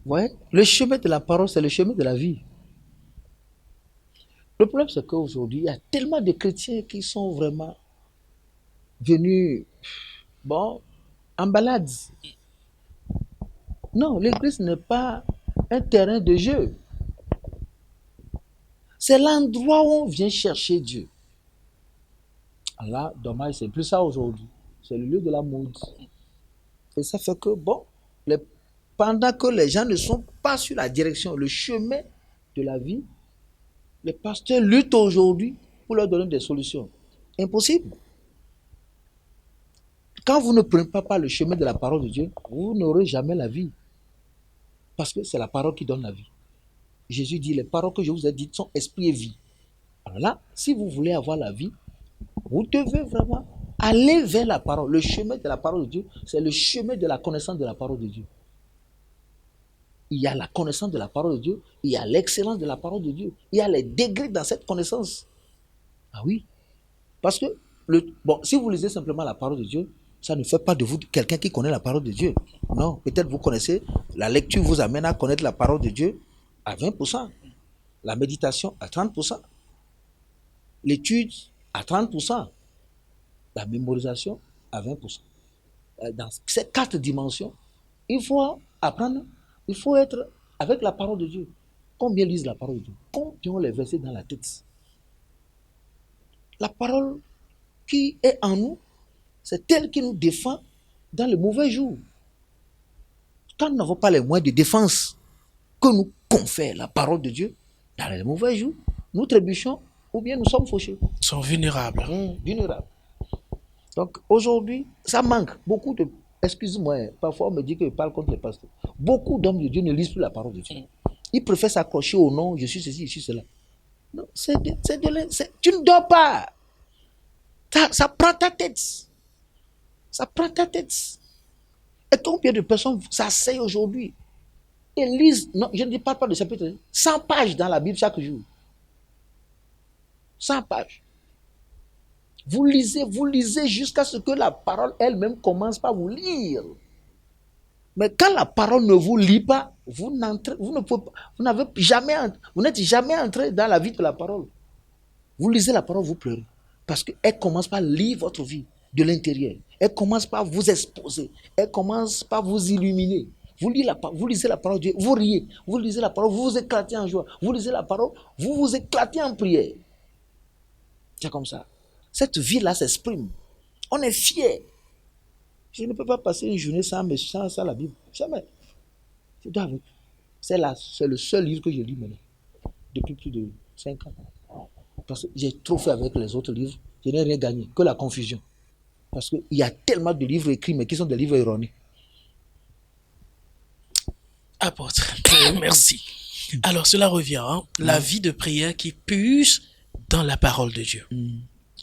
Ouais. Le chemin de la parole, c'est le chemin de la vie. Le problème, c'est qu'aujourd'hui, il y a tellement de chrétiens qui sont vraiment venus en balade. Non, l'église n'est pas un terrain de jeu. C'est l'endroit où on vient chercher Dieu. Là, dommage, c'est plus ça aujourd'hui. C'est le lieu de la mode. Et ça fait que, pendant que les gens ne sont pas sur la direction, le chemin de la vie, les pasteurs luttent aujourd'hui pour leur donner des solutions. Impossible. Quand vous ne prenez pas le chemin de la parole de Dieu, vous n'aurez jamais la vie. Parce que c'est la parole qui donne la vie. Jésus dit, les paroles que je vous ai dites sont esprit et vie. Alors là, si vous voulez avoir la vie, vous devez vraiment aller vers la parole. Le chemin de la parole de Dieu, c'est le chemin de la connaissance de la parole de Dieu. Il y a la connaissance de la parole de Dieu, il y a l'excellence de la parole de Dieu, il y a les degrés dans cette connaissance. Ah oui. Parce que, si vous lisez simplement la parole de Dieu, ça ne fait pas de vous quelqu'un qui connaît la parole de Dieu. Non, peut-être vous connaissez, la lecture vous amène à connaître la parole de Dieu à 20%, la méditation à 30%, l'étude à 30%, la mémorisation à 20%. Dans ces 4 dimensions, il faut apprendre, il faut être avec la parole de Dieu. Combien lisent la parole de Dieu? Combien ont les versets dans la tête? La parole qui est en nous, c'est elle qui nous défend dans les mauvais jours. Quand nous n'avons pas les moyens de défense que nous confère la parole de Dieu, dans les mauvais jours, nous trébuchons ou bien nous sommes fauchés. Ils sont vulnérables. Vulnérables. Donc aujourd'hui, ça manque. Beaucoup de... Excuse-moi, parfois on me dit que je parle contre les pasteurs. Beaucoup d'hommes de Dieu ne lisent plus la parole de Dieu. Ils préfèrent s'accrocher au nom, je suis ceci, je suis cela. Non, tu ne dors pas. Ça prend ta tête. Ça prend ta tête. Et combien de personnes s'asseyent aujourd'hui et lisent, non, je ne parle pas de chapitre, 100 pages dans la Bible chaque jour. 100 pages. Vous lisez jusqu'à ce que la parole elle-même commence par vous lire. Mais quand la parole ne vous lit pas, vous n'êtes jamais entré dans la vie de la parole. Vous lisez la parole, vous pleurez. Parce qu'elle commence par lire votre vie de l'intérieur. Elle commence par vous exposer. Elle commence par vous illuminer. Vous lisez la parole de Dieu, vous riez. Vous lisez la parole, vous vous éclatez en joie. Vous lisez la parole, vous vous éclatez en prière. C'est comme ça. Cette vie-là s'exprime. On est fiers. Je ne peux pas passer une journée sans la Bible. Jamais. Je dois avec. C'est le seul livre que je lis maintenant. Depuis plus de 5 ans. Parce que j'ai trop fait avec les autres livres. Je n'ai rien gagné. Que la confusion. Parce qu'il y a tellement de livres écrits, mais qui sont des livres erronés. Apôtre, merci. Alors cela revient, la vie de prière qui puise dans la parole de Dieu.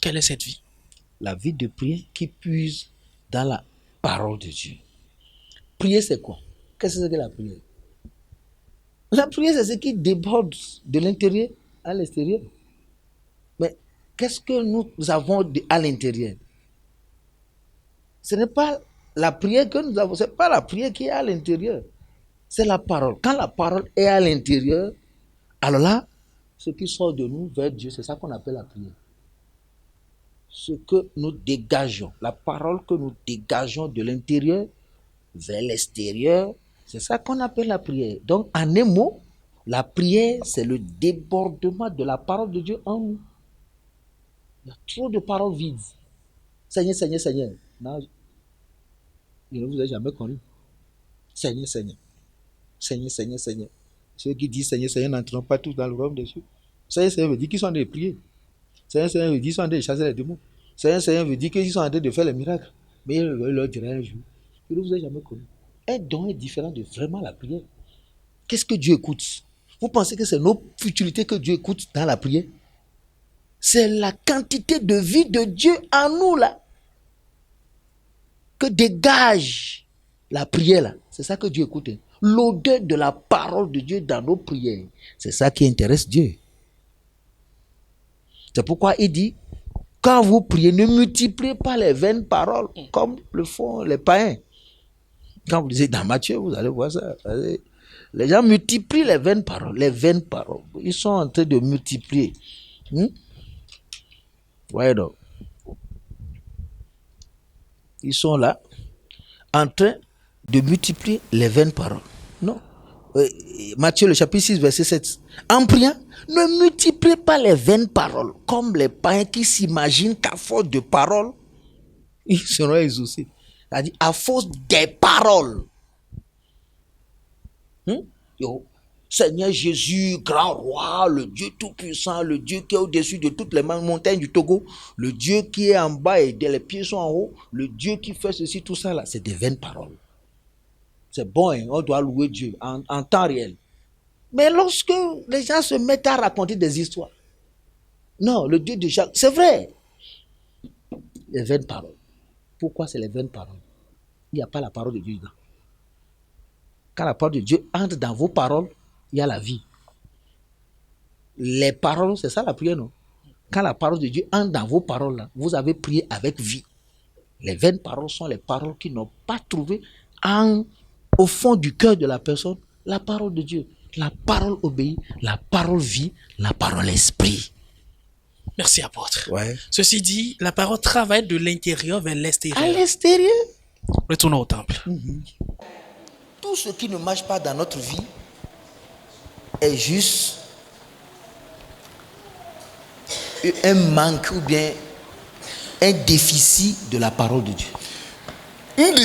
Quelle est cette vie? La vie de prière qui puise dans la parole de Dieu. Prier, c'est quoi? Qu'est-ce que c'est que la prière? La prière, c'est ce qui déborde de l'intérieur à l'extérieur. Mais qu'est-ce que nous avons à l'intérieur? Ce n'est pas la prière que nous avons, ce n'est pas la prière qui est à l'intérieur. C'est la parole. Quand la parole est à l'intérieur, alors là, ce qui sort de nous vers Dieu, c'est ça qu'on appelle la prière. Ce que nous dégageons, la parole que nous dégageons de l'intérieur vers l'extérieur, c'est ça qu'on appelle la prière. Donc, en un mot, la prière, c'est le débordement de la parole de Dieu en nous. Il y a trop de paroles vides. Seigneur, Seigneur, Seigneur. Non, je ne vous ai jamais connu. Seigneur, Seigneur. Seigneur, Seigneur, Seigneur. Ceux qui disent Seigneur, Seigneur n'entreront pas tous dans le royaume des cieux. Seigneur, Seigneur veut dire qu'ils sont en train de prier. Seigneur, Seigneur veut dire qu'ils sont en train de chasser les démons. Seigneur, Seigneur veut dire qu'ils sont en train de faire les miracles. Mais il leur dira un jour, je ne vous ai jamais connu. Un don est différent de vraiment la prière. Qu'est-ce que Dieu écoute? Vous pensez que c'est nos futilités que Dieu écoute dans la prière? C'est la quantité de vie de Dieu en nous là. Que dégage la prière là. C'est ça que Dieu écoute. L'odeur de la parole de Dieu dans nos prières. C'est ça qui intéresse Dieu. C'est pourquoi il dit, quand vous priez, ne multipliez pas les vaines paroles comme le font les païens. Quand vous lisez dans Matthieu, vous allez voir ça. Les gens multiplient les vaines paroles. Les vaines paroles. Ils sont en train de multiplier. Voyez donc. Ils sont là, en train de multiplier les vaines paroles. Non. Matthieu, le chapitre 6, verset 7. En priant, ne multipliez pas les vaines paroles, comme les païens qui s'imaginent qu'à force de paroles, ils seront exaucés. C'est-à-dire, à force des paroles. Seigneur Jésus, grand roi, le Dieu tout-puissant, le Dieu qui est au-dessus de toutes les montagnes du Togo, le Dieu qui est en bas et les pieds sont en haut, le Dieu qui fait ceci, tout ça là, c'est des vaines paroles. C'est bon, hein, on doit louer Dieu en temps réel. Mais lorsque les gens se mettent à raconter des histoires, non, le Dieu de Jacques, c'est vrai, les vaines paroles. Pourquoi c'est les vaines paroles? Il n'y a pas la parole de Dieu dedans. Quand la parole de Dieu entre dans vos paroles, il y a la vie. Les paroles, c'est ça la prière, non? Quand la parole de Dieu entre dans vos paroles, là, vous avez prié avec vie. Les vaines paroles sont les paroles qui n'ont pas trouvé au fond du cœur de la personne la parole de Dieu. La parole obéit, la parole vit, la parole esprit. Merci, apôtre. Ouais. Ceci dit, la parole travaille de l'intérieur vers l'extérieur. À l'extérieur. Retournons au temple. Tout ce qui ne marche pas dans notre vie est juste un manque ou bien un déficit de la parole de Dieu. Quelqu'un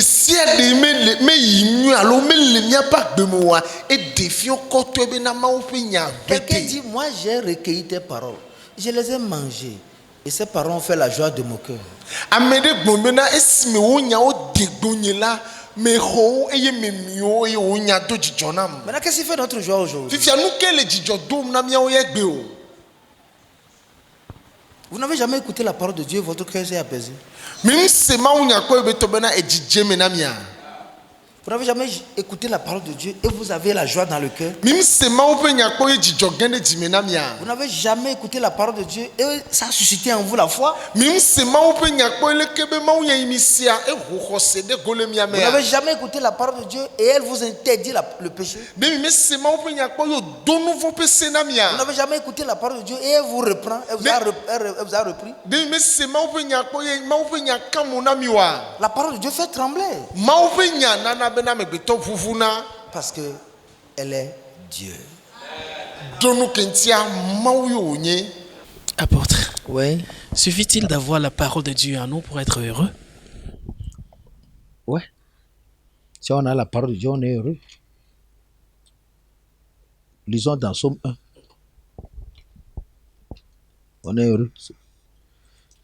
dit, moi j'ai recueilli tes paroles, je les ai mangées et ces paroles ont fait la joie de mon cœur. Maintenant, qu'est-ce qui fait notre joie aujourd'hui? Vous n'avez jamais écouté la parole de Dieu, votre cœur s'est apaisé. Vous n'avez jamais écouté la parole de Dieu et vous avez la joie dans le cœur. Vous n'avez jamais écouté la parole de Dieu et ça a suscité en vous la foi. Vous n'avez jamais écouté la parole de Dieu et elle vous interdit le péché. Vous n'avez jamais écouté la parole de Dieu et elle vous reprend, elle vous a repris. La parole de Dieu fait trembler. Parce que elle est Dieu. Apôtre, Oui. suffit-il d'avoir la parole de Dieu en nous pour être heureux? Ouais. Si on a la parole de Dieu, on est heureux. Lisons dans Somme 1. On est heureux.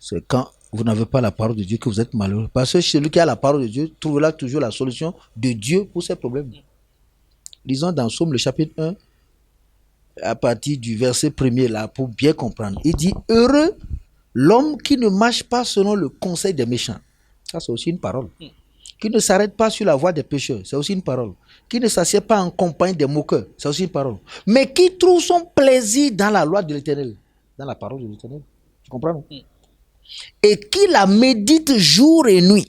C'est quand vous n'avez pas la parole de Dieu que vous êtes malheureux. Parce que celui qui a la parole de Dieu trouvera toujours la solution de Dieu pour ses problèmes. Lisons dans Somme le chapitre 1, à partir du verset 1er là, pour bien comprendre. Il dit, heureux l'homme qui ne marche pas selon le conseil des méchants. Ça, c'est aussi une parole. Qui ne s'arrête pas sur la voie des pécheurs. C'est aussi une parole. Qui ne s'assied pas en compagnie des moqueurs. C'est aussi une parole. Mais qui trouve son plaisir dans la loi de l'Éternel. Dans la parole de l'Éternel. Tu comprends, non? Et qui la médite jour et nuit.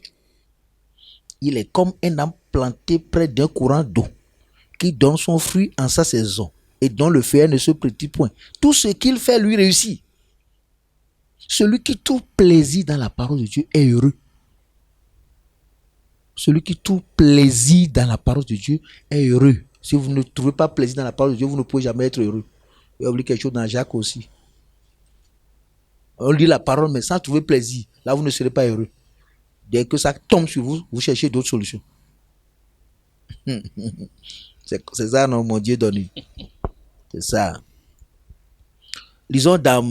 Il est comme un arbre planté près d'un courant d'eau qui donne son fruit en sa saison et dont le feuillet ne se pétrit point. Tout ce qu'il fait lui réussit. Celui qui trouve plaisir dans la parole de Dieu est heureux. Celui qui trouve plaisir dans la parole de Dieu est heureux. Si vous ne trouvez pas plaisir dans la parole de Dieu, vous ne pouvez jamais être heureux. Il y a oublié quelque chose dans Jacques aussi. On lit la parole, mais sans trouver plaisir, là vous ne serez pas heureux. Dès que ça tombe sur vous, vous cherchez d'autres solutions. C'est ça, non, mon Dieu donné. C'est ça. Lisons dans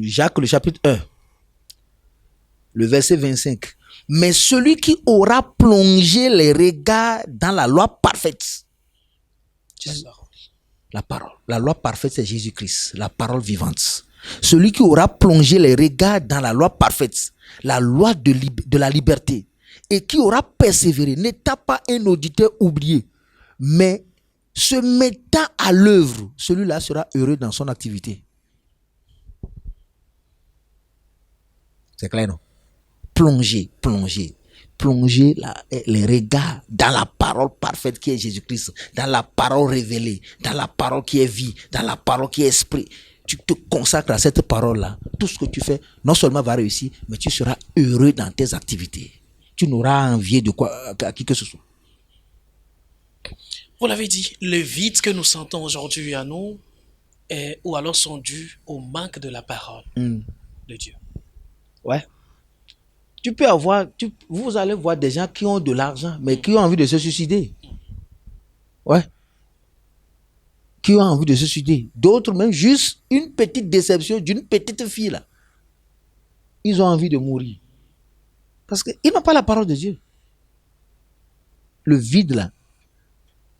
Jacques, le chapitre 1, le verset 25. Mais celui qui aura plongé les regards dans la loi parfaite. La parole. La loi parfaite, c'est Jésus-Christ, la parole vivante. Celui qui aura plongé les regards dans la loi parfaite, la loi de la liberté, et qui aura persévéré, n'étant pas un auditeur oublié, mais se mettant à l'œuvre, celui-là sera heureux dans son activité. C'est clair, non? Plonger les regards dans la parole parfaite qui est Jésus-Christ, dans la parole révélée, dans la parole qui est vie, dans la parole qui est esprit. Tu te consacres à cette parole-là. Tout ce que tu fais, non seulement va réussir, mais tu seras heureux dans tes activités. Tu n'auras envie de quoi à qui que ce soit. Vous l'avez dit, le vide que nous sentons aujourd'hui à nous, ou alors sont dus au manque de la parole de Dieu. Ouais. Tu peux avoir, vous allez voir des gens qui ont de l'argent, mais qui ont envie de se suicider. Ouais. Qui ont envie de se suicider. D'autres même juste une petite déception d'une petite fille là. Ils ont envie de mourir. Parce qu'ils n'ont pas la parole de Dieu. Le vide là,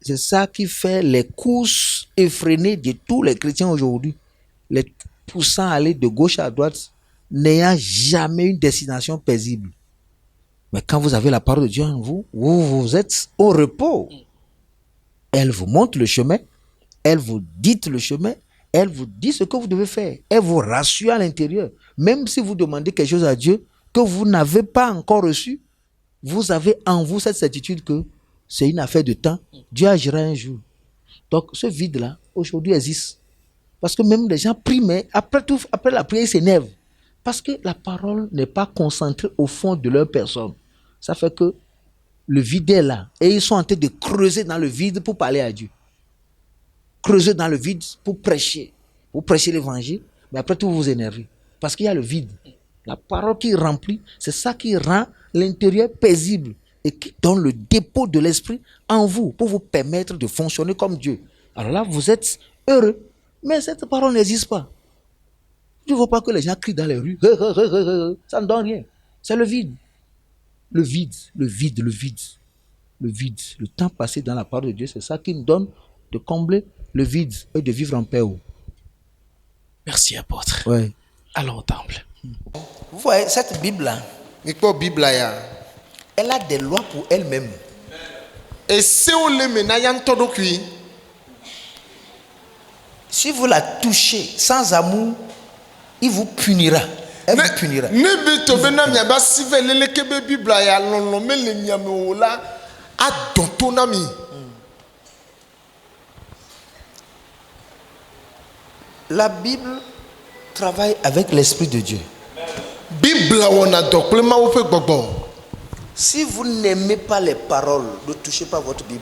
c'est ça qui fait les courses effrénées de tous les chrétiens aujourd'hui. Les poussant à aller de gauche à droite, n'ayant jamais une destination paisible. Mais quand vous avez la parole de Dieu en vous, vous êtes au repos. Elle vous montre le chemin, elle vous dit le chemin, elle vous dit ce que vous devez faire. Elle vous rassure à l'intérieur. Même si vous demandez quelque chose à Dieu que vous n'avez pas encore reçu, vous avez en vous cette certitude que c'est une affaire de temps. Dieu agira un jour. Donc ce vide-là, aujourd'hui existe. Parce que même les gens prient, mais après la prière, ils s'énervent. Parce que la parole n'est pas concentrée au fond de leur personne. Ça fait que le vide est là. Et ils sont en train de creuser dans le vide pour parler à Dieu. Creuser dans le vide pour prêcher. Pour prêcher l'évangile. Mais après tout, vous vous énervez. Parce qu'il y a le vide. La parole qui remplit, c'est ça qui rend l'intérieur paisible. Et qui donne le dépôt de l'esprit en vous. Pour vous permettre de fonctionner comme Dieu. Alors là, vous êtes heureux. Mais cette parole n'existe pas. Tu ne vois pas que les gens crient dans les rues. Ça ne donne rien. C'est le vide. Le vide, le vide, le vide. Le vide. Le temps passé dans la parole de Dieu, c'est ça qui nous donne de combler le vide et de vivre en paix. Merci, apôtre. Ouais. Allons au temple. Vous voyez, cette Bible-là, elle a des lois pour elle-même. Et si on les met Si vous la touchez sans amour, il vous punira. Elle vous punira. La Bible travaille avec l'Esprit de Dieu. Si vous n'aimez pas les paroles, ne touchez pas votre Bible.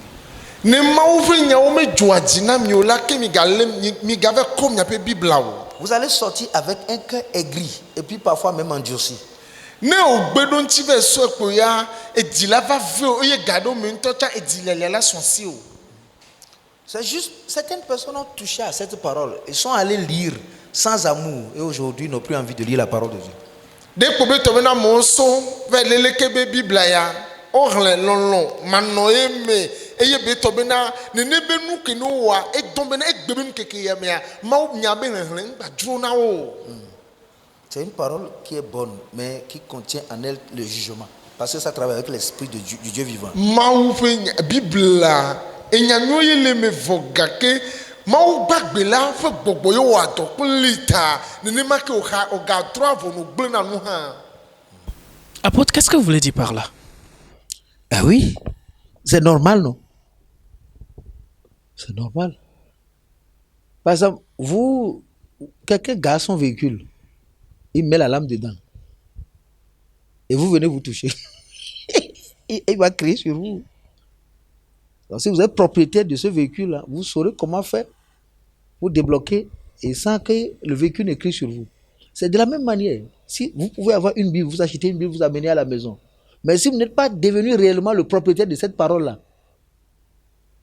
Vous allez sortir avec un cœur aigri et puis parfois même endurci. C'est juste, certaines personnes ont touché à cette parole. Ils sont allés lire sans amour et aujourd'hui n'ont plus envie de lire la parole de Dieu. C'est une parole qui est bonne, mais qui contient en elle le jugement. Parce que ça travaille avec l'esprit du Dieu vivant. Apôtre, qu'est-ce que vous voulez dire par là? Ah oui, c'est normal, non? C'est normal. Par exemple, vous, quelqu'un gare son véhicule, il met la lame dedans, et vous venez vous toucher. Il va crier sur vous. Donc, si vous êtes propriétaire de ce véhicule-là, vous saurez comment faire pour débloquer et sans que le véhicule ne crie sur vous. C'est de la même manière. Si vous pouvez avoir une Bible, vous achetez une Bible, vous amenez à la maison. Mais si vous n'êtes pas devenu réellement le propriétaire de cette parole-là,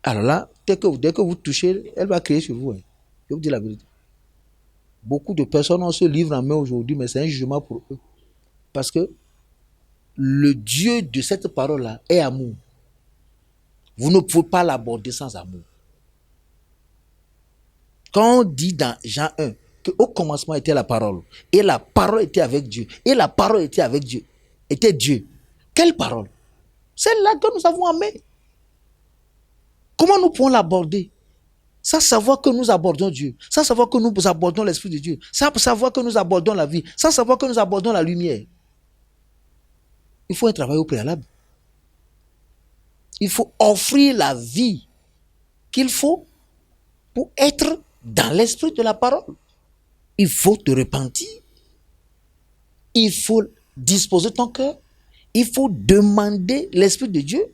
alors là, dès que vous touchez, elle va crier sur vous. Hein. Je vous dis la vérité. Beaucoup de personnes ont ce livre en main aujourd'hui, mais c'est un jugement pour eux. Parce que le Dieu de cette parole-là est amour. Vous ne pouvez pas l'aborder sans amour. Quand on dit dans Jean 1 qu'au commencement était la parole, et la parole était avec Dieu, et la parole était avec Dieu, était Dieu. Quelle parole? Celle-là que nous avons en main. Comment nous pouvons l'aborder? Sans savoir que nous abordons Dieu, sans savoir que nous abordons l'Esprit de Dieu, sans savoir que nous abordons la vie, sans savoir que nous abordons la lumière. Il faut un travail au préalable. Il faut offrir la vie qu'il faut pour être dans l'esprit de la parole. Il faut te repentir. Il faut disposer ton cœur. Il faut demander l'Esprit de Dieu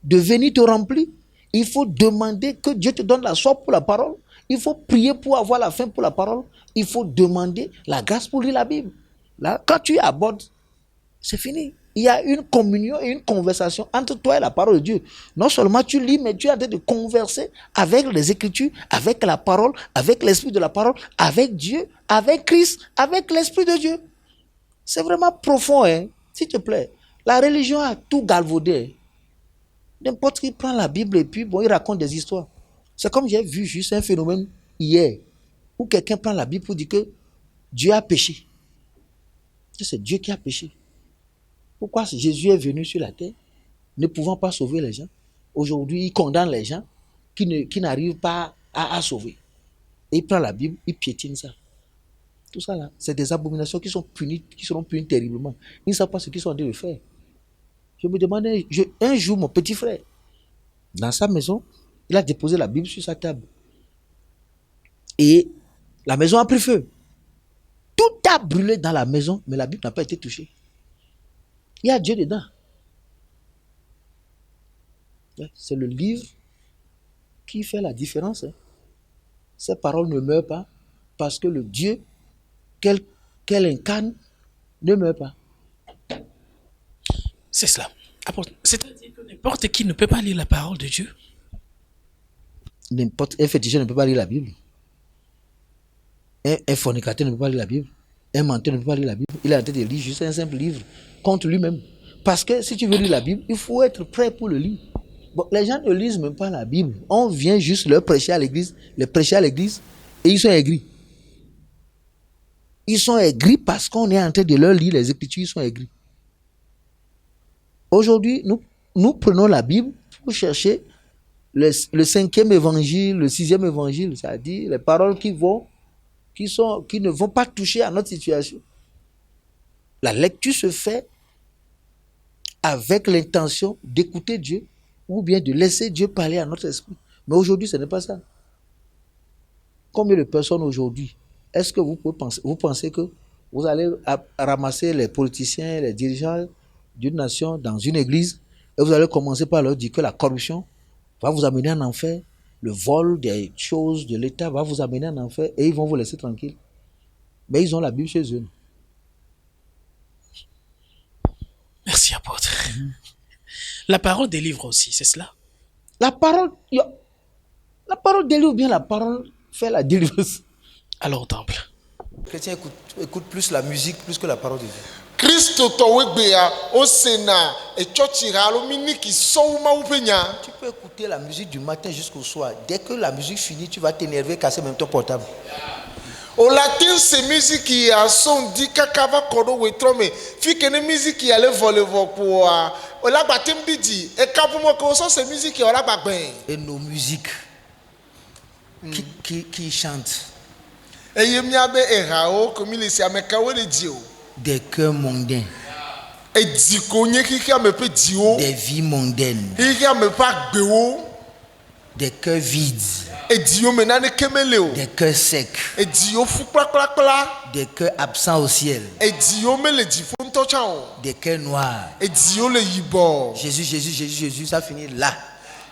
de venir te remplir. Il faut demander que Dieu te donne la soif pour la parole. Il faut prier pour avoir la faim pour la parole. Il faut demander la grâce pour lire la Bible. Là, quand tu abordes, c'est fini. Il y a une communion et une conversation entre toi et la parole de Dieu. Non seulement tu lis, mais tu es en train de converser avec les Écritures, avec la parole, avec l'Esprit de la parole, avec Dieu, avec Christ, avec l'Esprit de Dieu. C'est vraiment profond, hein? S'il te plaît. La religion a tout galvaudé. N'importe qui prend la Bible et puis bon, il raconte des histoires. C'est comme j'ai vu juste un phénomène hier où quelqu'un prend la Bible pour dire que Dieu a péché. C'est Dieu qui a péché. Pourquoi Jésus est venu sur la terre, ne pouvant pas sauver les gens? Aujourd'hui, il condamne les gens qui n'arrivent pas à sauver. Et il prend la Bible, il piétine ça. Tout ça là, c'est des abominations qui seront punies terriblement. Ils ne savent pas ce qu'ils sont en train de faire. Je me demandais, un jour, mon petit frère, dans sa maison, il a déposé la Bible sur sa table. Et la maison a pris feu. Tout a brûlé dans la maison, mais la Bible n'a pas été touchée. Il y a Dieu dedans. C'est le livre qui fait la différence. Hein. Ces paroles ne meurent pas parce que le Dieu qu'elle incarne ne meurt pas. C'est cela. C'est-à-dire que n'importe qui ne peut pas lire la parole de Dieu. Un féticheur ne peut pas lire la Bible. Un fornicateur ne peut pas lire la Bible. Un menteur ne peut pas lire la Bible. Il est en train de lire juste un simple livre contre lui-même. Parce que si tu veux lire la Bible, il faut être prêt pour le lire. Bon, les gens ne lisent même pas la Bible. On vient juste leur prêcher à l'église, les prêcher à l'église, et ils sont aigris. Ils sont aigris parce qu'on est en train de leur lire les Écritures, ils sont aigris. Aujourd'hui, nous prenons la Bible pour chercher le 5e évangile, le 6e évangile, c'est-à-dire les paroles qui ne vont pas toucher à notre situation. La lecture se fait avec l'intention d'écouter Dieu ou bien de laisser Dieu parler à notre esprit. Mais aujourd'hui, ce n'est pas ça. Combien de personnes aujourd'hui, est-ce que vous pensez que vous allez ramasser les politiciens, les dirigeants d'une nation dans une église et vous allez commencer par leur dire que la corruption va vous amener en enfer, le vol des choses de l'État va vous amener en enfer et ils vont vous laisser tranquille. Mais ils ont la Bible chez eux. Merci, apôtre. La parole délivre aussi, c'est cela? La parole délivre bien, la parole fait la délivrance. Alors au temple. Les chrétiens écoutent plus la musique plus que la parole de Dieu. Kristo tɔwegbeya o sena etsɔtsira alo miniki sɔwu mawu ƒe nya. Tu peux écouter la musique du matin jusqu'au soir. Dès que la musique finit, tu vas t'énerver, casser même ton portable. O la te ń se miziki ya sɔn di kaka va kɔ ɖo wetrɔ me fi ke ne miziki ya le vɔ kpoa o la gba te ń bi dzi eka ƒomɔ ke o sɔ se miziki ya o la gba gbɛɛ. Et nos musiques qui chantent. Eye miabe ehawo ke mi le si amekawo le dzi o. Des cœurs mondains. edzi ko nye xexea me ƒe dziwo, des vies mondaines, xexea me ƒe agbewo, des cœurs vides, edziwo me naneke mele o, des cœurs secs, edziwo fu kplakplakpla, des cœurs absents au ciel, edziwo me le dziƒo ŋutɔ tsã o, des cœurs noirs. edziwo le yibɔ. Jésus, Jésus, Jésus, Jésus, ça finit là.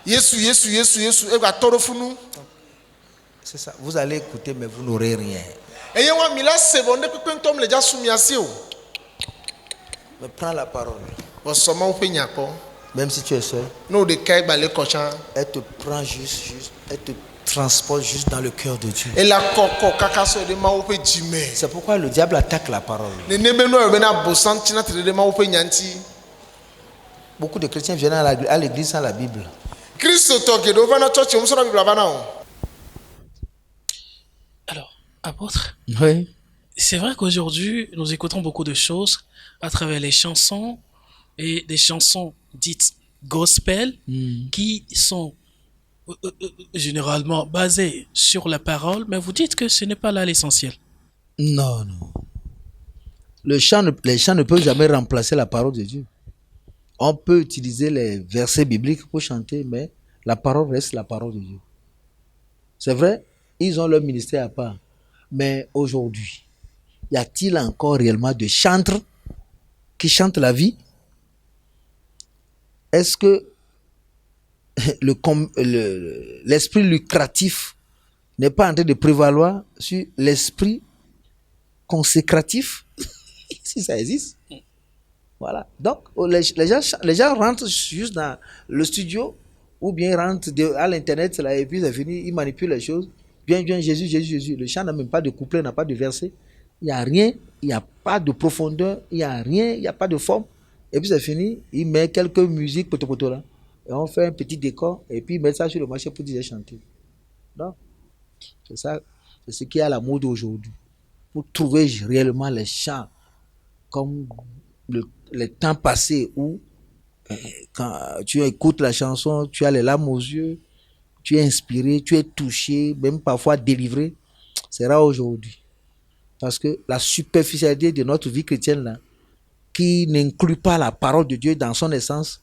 Yesu yesu yesu yesu egba tɔ ɖe funu. C'est ça. Vous allez écouter, mais vous n'aurez rien. Eye wa mi la se bɔ ne kpekpe ŋutɔ me le dza su mia si o. Mais prends la parole. Wɔsɔ mawo ƒe nya kpɔ. Même si tu es seul, Ne ɖeka egba le kɔ tsã. elle te prend juste, elle te transporte juste dans le cœur de Dieu. Ela kɔkɔ kaka sɔ ɖe mawo ƒe dzi me. C'est pourquoi le diable attaque la parole. Nene be nɔ bena bosan tina te ɖe mawo ƒe nya ŋuti. Beaucoup de chrétiens viennent à l'église sans la Bible. Kristotɔ geɖewo va na tsɔtsi wo sɔrɔ bibla va na o. Alors, apôtre, Oui. c'est vrai qu'aujourd'hui, nous écoutons beaucoup de choses à travers les chansons et des chansons dites gospel qui sont généralement basées sur la parole, mais vous dites que ce n'est pas là l'essentiel. Non, non. Les chants ne peuvent jamais remplacer la parole de Dieu. On peut utiliser les versets bibliques pour chanter, mais la parole reste la parole de Dieu. C'est vrai, ils ont leur ministère à part. Mais aujourd'hui, y a-t-il encore réellement de chantres qui chantent la vie? Est-ce que l'esprit lucratif n'est pas en train de prévaloir sur l'esprit consécratif? Si ça existe. Voilà. Donc, les gens rentrent juste dans le studio ou bien rentrent à l'internet là, et puis c'est fini, ils manipulent les choses. Bien, Jésus, Jésus, Jésus. Le chant n'a même pas de couplet, n'a pas de verset. Il n'y a rien, il n'y a pas de profondeur, il n'y a rien, il n'y a pas de forme. Et puis c'est fini, il met quelques musiques poto là. Et on fait un petit décor et puis il met ça sur le marché pour dire chanter. Donc, c'est ça, c'est ce qui est à la mode aujourd'hui. Pour trouver réellement les chants comme les temps passés où quand tu écoutes la chanson, tu as les larmes aux yeux, tu es inspiré, tu es touché, même parfois délivré. C'est rare aujourd'hui. Parce que la superficialité de notre vie chrétienne là, qui n'inclut pas la parole de Dieu dans son essence,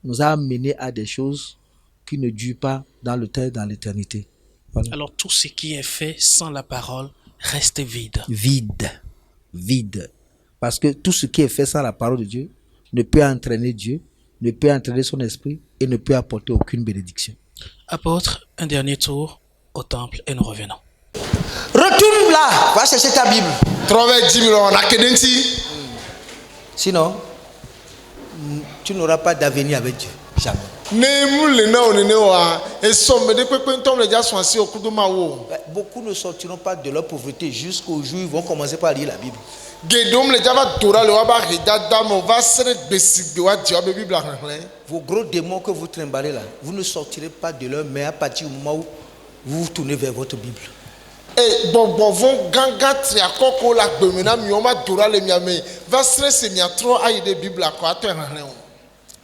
nous a amené à des choses qui ne durent pas dans le temps et dans l'éternité. Voilà. Alors tout ce qui est fait sans la parole reste vide. Vide. Parce que tout ce qui est fait sans la parole de Dieu ne peut entraîner Dieu, ne peut entraîner son esprit et ne peut apporter aucune bénédiction. Apôtre, un dernier tour au temple et nous revenons. Retourne là, va chercher ta Bible. Trɔ vɛ dzi mi lɔ na ke ɖe ŋuti. Sinon, tu n'auras pas d'avenir avec Dieu. Jamais. Ne mu le na o nene wa esɔ me ɖe kpekpe ŋutɔ me le dza sɔn asi o kudo ma wo. Beaucoup ne sortiront pas de leur pauvreté jusqu'au jour où ils vont commencer par lire la Bible. Geɖewo me le dza va do ɖa le woƒe ahedada me va se ɖe gbe si gbe wa dzi woƒe bibla xexlẽ. Vos gros démons que vous trimballez là, vous ne sortirez pas de leur main à partir du moment où vous vous tournez vers votre Bible. Et gbɔgbɔvɔ gãgã triakɔkɔ le agbeme na mi wɔn do ɖa le mia me va se ɖe se miatrɔ ayi ɖe bibla kɔ atɔ xexlẽ o.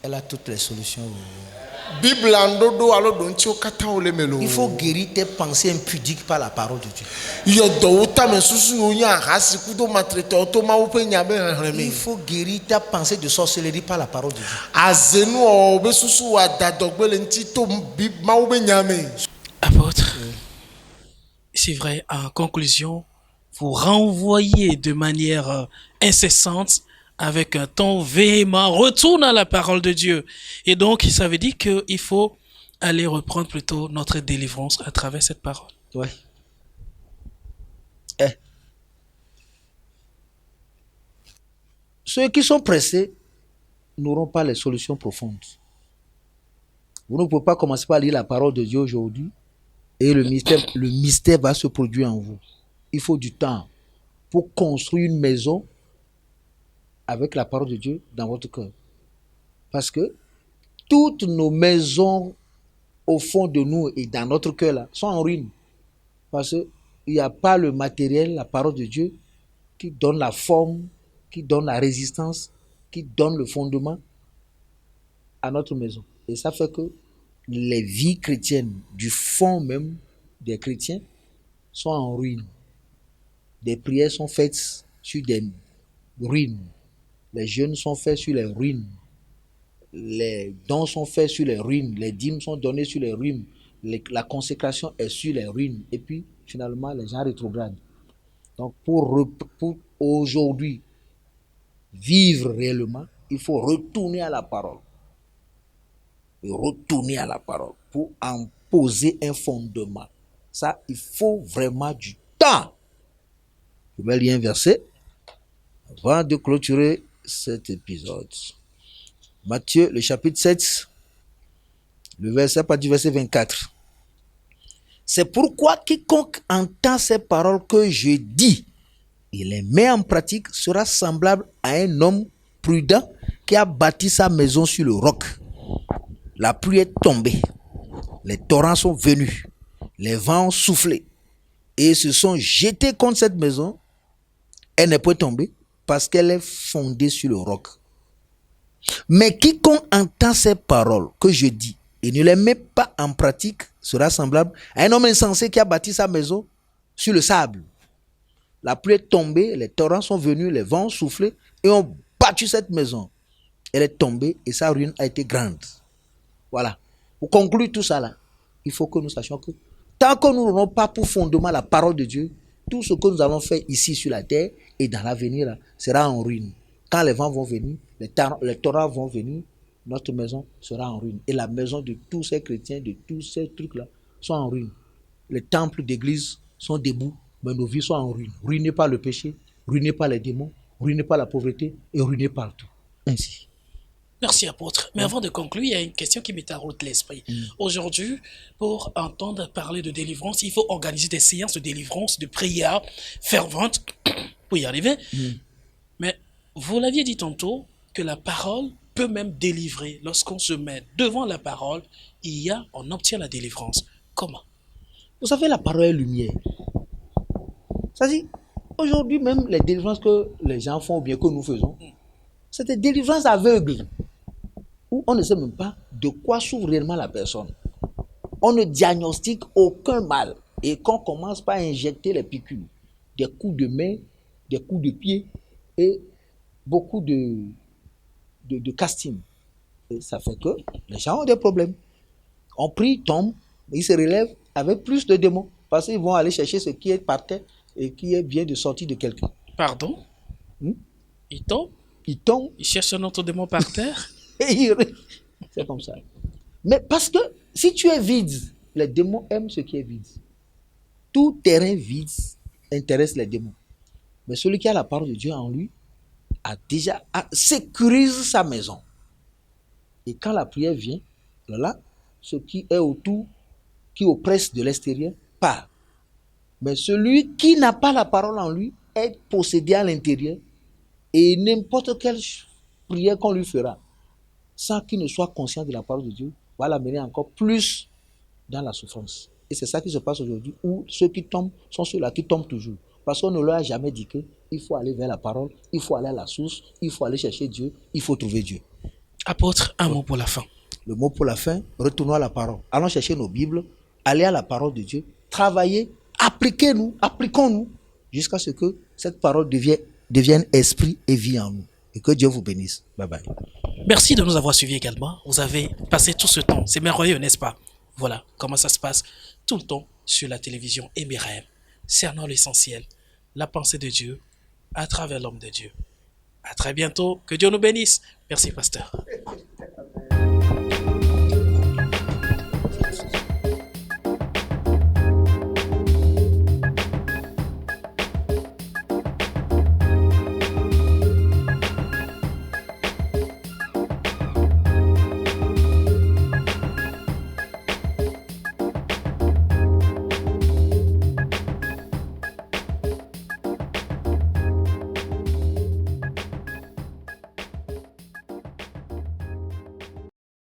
Elle a toutes les solutions. Bibla ŋuɖoɖo alo ɖo ŋutiwo katã wo le me lo. Il faut guérir tes pensées impudiques par la parole de Dieu. Yɔ dɔwo tame susu wo nye ahasi kudo matretɔ to mawo ƒe nya be xexlẽ me. Il faut guérir ta pensée de sorcellerie par la parole de Dieu. Azenuwɔwɔ be susu wo adadɔgbe le ŋuti to mawo be nya me. Apôtre, c'est vrai, en conclusion, vous renvoyez de manière incessante, avec un ton véhément, retourne à la parole de Dieu. Et donc, ça veut dire qu'il faut aller reprendre plutôt notre délivrance à travers cette parole. Ouais. Ceux qui sont pressés n'auront pas les solutions profondes. Vous ne pouvez pas commencer par lire la parole de Dieu aujourd'hui et le mystère va se produire en vous. Il faut du temps pour construire une maison avec la parole de Dieu dans votre cœur. Parce que toutes nos maisons au fond de nous et dans notre cœur là, sont en ruine. Parce qu'il n'y a pas le matériel, la parole de Dieu, qui donne la forme, qui donne la résistance, qui donne le fondement à notre maison. Et ça fait que les vies chrétiennes, du fond même des chrétiens, sont en ruine. Des prières sont faites sur des ruines. Les jeûnes sont faits sur les ruines. Les dons sont faits sur les ruines. Les dîmes sont donnés sur les ruines. La consécration est sur les ruines. Et puis, finalement, les gens rétrogradent. Donc, pour aujourd'hui vivre réellement, il faut retourner à la parole. Et retourner à la parole pour en poser un fondement. Ça, il faut vraiment du temps. Je vais lire un verset avant de clôturer cet épisode. Matthieu, le chapitre 7, le verset, pas du verset 24. C'est pourquoi quiconque entend ces paroles que je dis et les met en pratique sera semblable à un homme prudent qui a bâti sa maison sur le roc. La pluie est tombée, les torrents sont venus, les vents ont soufflé et se sont jetés contre cette maison. Elle n'est pas tombée parce qu'elle est fondée sur le roc. Mais quiconque entend ces paroles que je dis et ne les met pas en pratique sera semblable à un homme insensé qui a bâti sa maison sur le sable. La pluie est tombée, les torrents sont venus, les vents ont soufflé et ont battu cette maison. Elle est tombée et sa ruine a été grande. Voilà. Pour conclure tout ça là, il faut que nous sachions que tant que nous n'aurons pas pour fondement la parole de Dieu, tout ce que nous allons faire ici sur la terre et dans l'avenir là, sera en ruine. Quand les vents vont venir, les torrents vont venir, notre maison sera en ruine. Et la maison de tous ces chrétiens, de tous ces trucs-là, sont en ruine. Les temples d'église sont debout, mais nos vies sont en ruine. Ruinées par le péché, ruinées par les démons, ruinées par la pauvreté et ruinées par tout. Ainsi. Merci, apôtre. Mais avant de conclure, il y a une question qui m'est taraude l'esprit. Aujourd'hui, pour entendre parler de délivrance, il faut organiser des séances de délivrance, de prière fervente pour y arriver. Mais vous l'aviez dit tantôt que la parole peut même délivrer. Lorsqu'on se met devant la parole, on obtient la délivrance. Comment? Vous savez, la parole est lumière. C'est-à-dire, aujourd'hui même, les délivrances que les gens font ou bien que nous faisons, c'est des délivrances aveugles, où on ne sait même pas de quoi souffre réellement la personne. On ne diagnostique aucun mal. Et qu'on commence par injecter les piqûres, des coups de main, des coups de pied et beaucoup de casting. Et ça fait que les gens ont des problèmes. On prie, tombe, ils se relèvent avec plus de démons. Parce qu'ils vont aller chercher ce qui est par terre et qui est bien de sortir de quelqu'un. Pardon? Il tombe? Il tombe. Il cherche un autre démon par terre? C'est comme ça. Mais parce que si tu es vide, les démons aiment ce qui est vide. Tout terrain vide intéresse les démons. Mais celui qui a la parole de Dieu en lui sécurise sa maison. Et quand la prière vient, là, ce qui est autour, qui oppresse de l'extérieur, part. Mais celui qui n'a pas la parole en lui est possédé à l'intérieur. Et n'importe quelle prière qu'on lui fera, sans qu'il ne soit conscient de la parole de Dieu, va l'amener encore plus dans la souffrance. Et c'est ça qui se passe aujourd'hui, où ceux qui tombent sont ceux-là qui tombent toujours. Parce qu'on ne leur a jamais dit qu'il faut aller vers la parole, il faut aller à la source, il faut aller chercher Dieu, il faut trouver Dieu. Apôtre, un mot pour la fin. Le mot pour la fin, retournons à la parole. Allons chercher nos Bibles, aller à la parole de Dieu, travailler, appliquons-nous, jusqu'à ce que cette parole devienne esprit et vie en nous. Et que Dieu vous bénisse. Bye bye. Merci de nous avoir suivis également. Vous avez passé tout ce temps. C'est merveilleux, n'est-ce pas? Voilà comment ça se passe tout le temps sur la télévision Emiraem. Cernant l'essentiel, la pensée de Dieu à travers l'homme de Dieu. À très bientôt. Que Dieu nous bénisse. Merci, pasteur.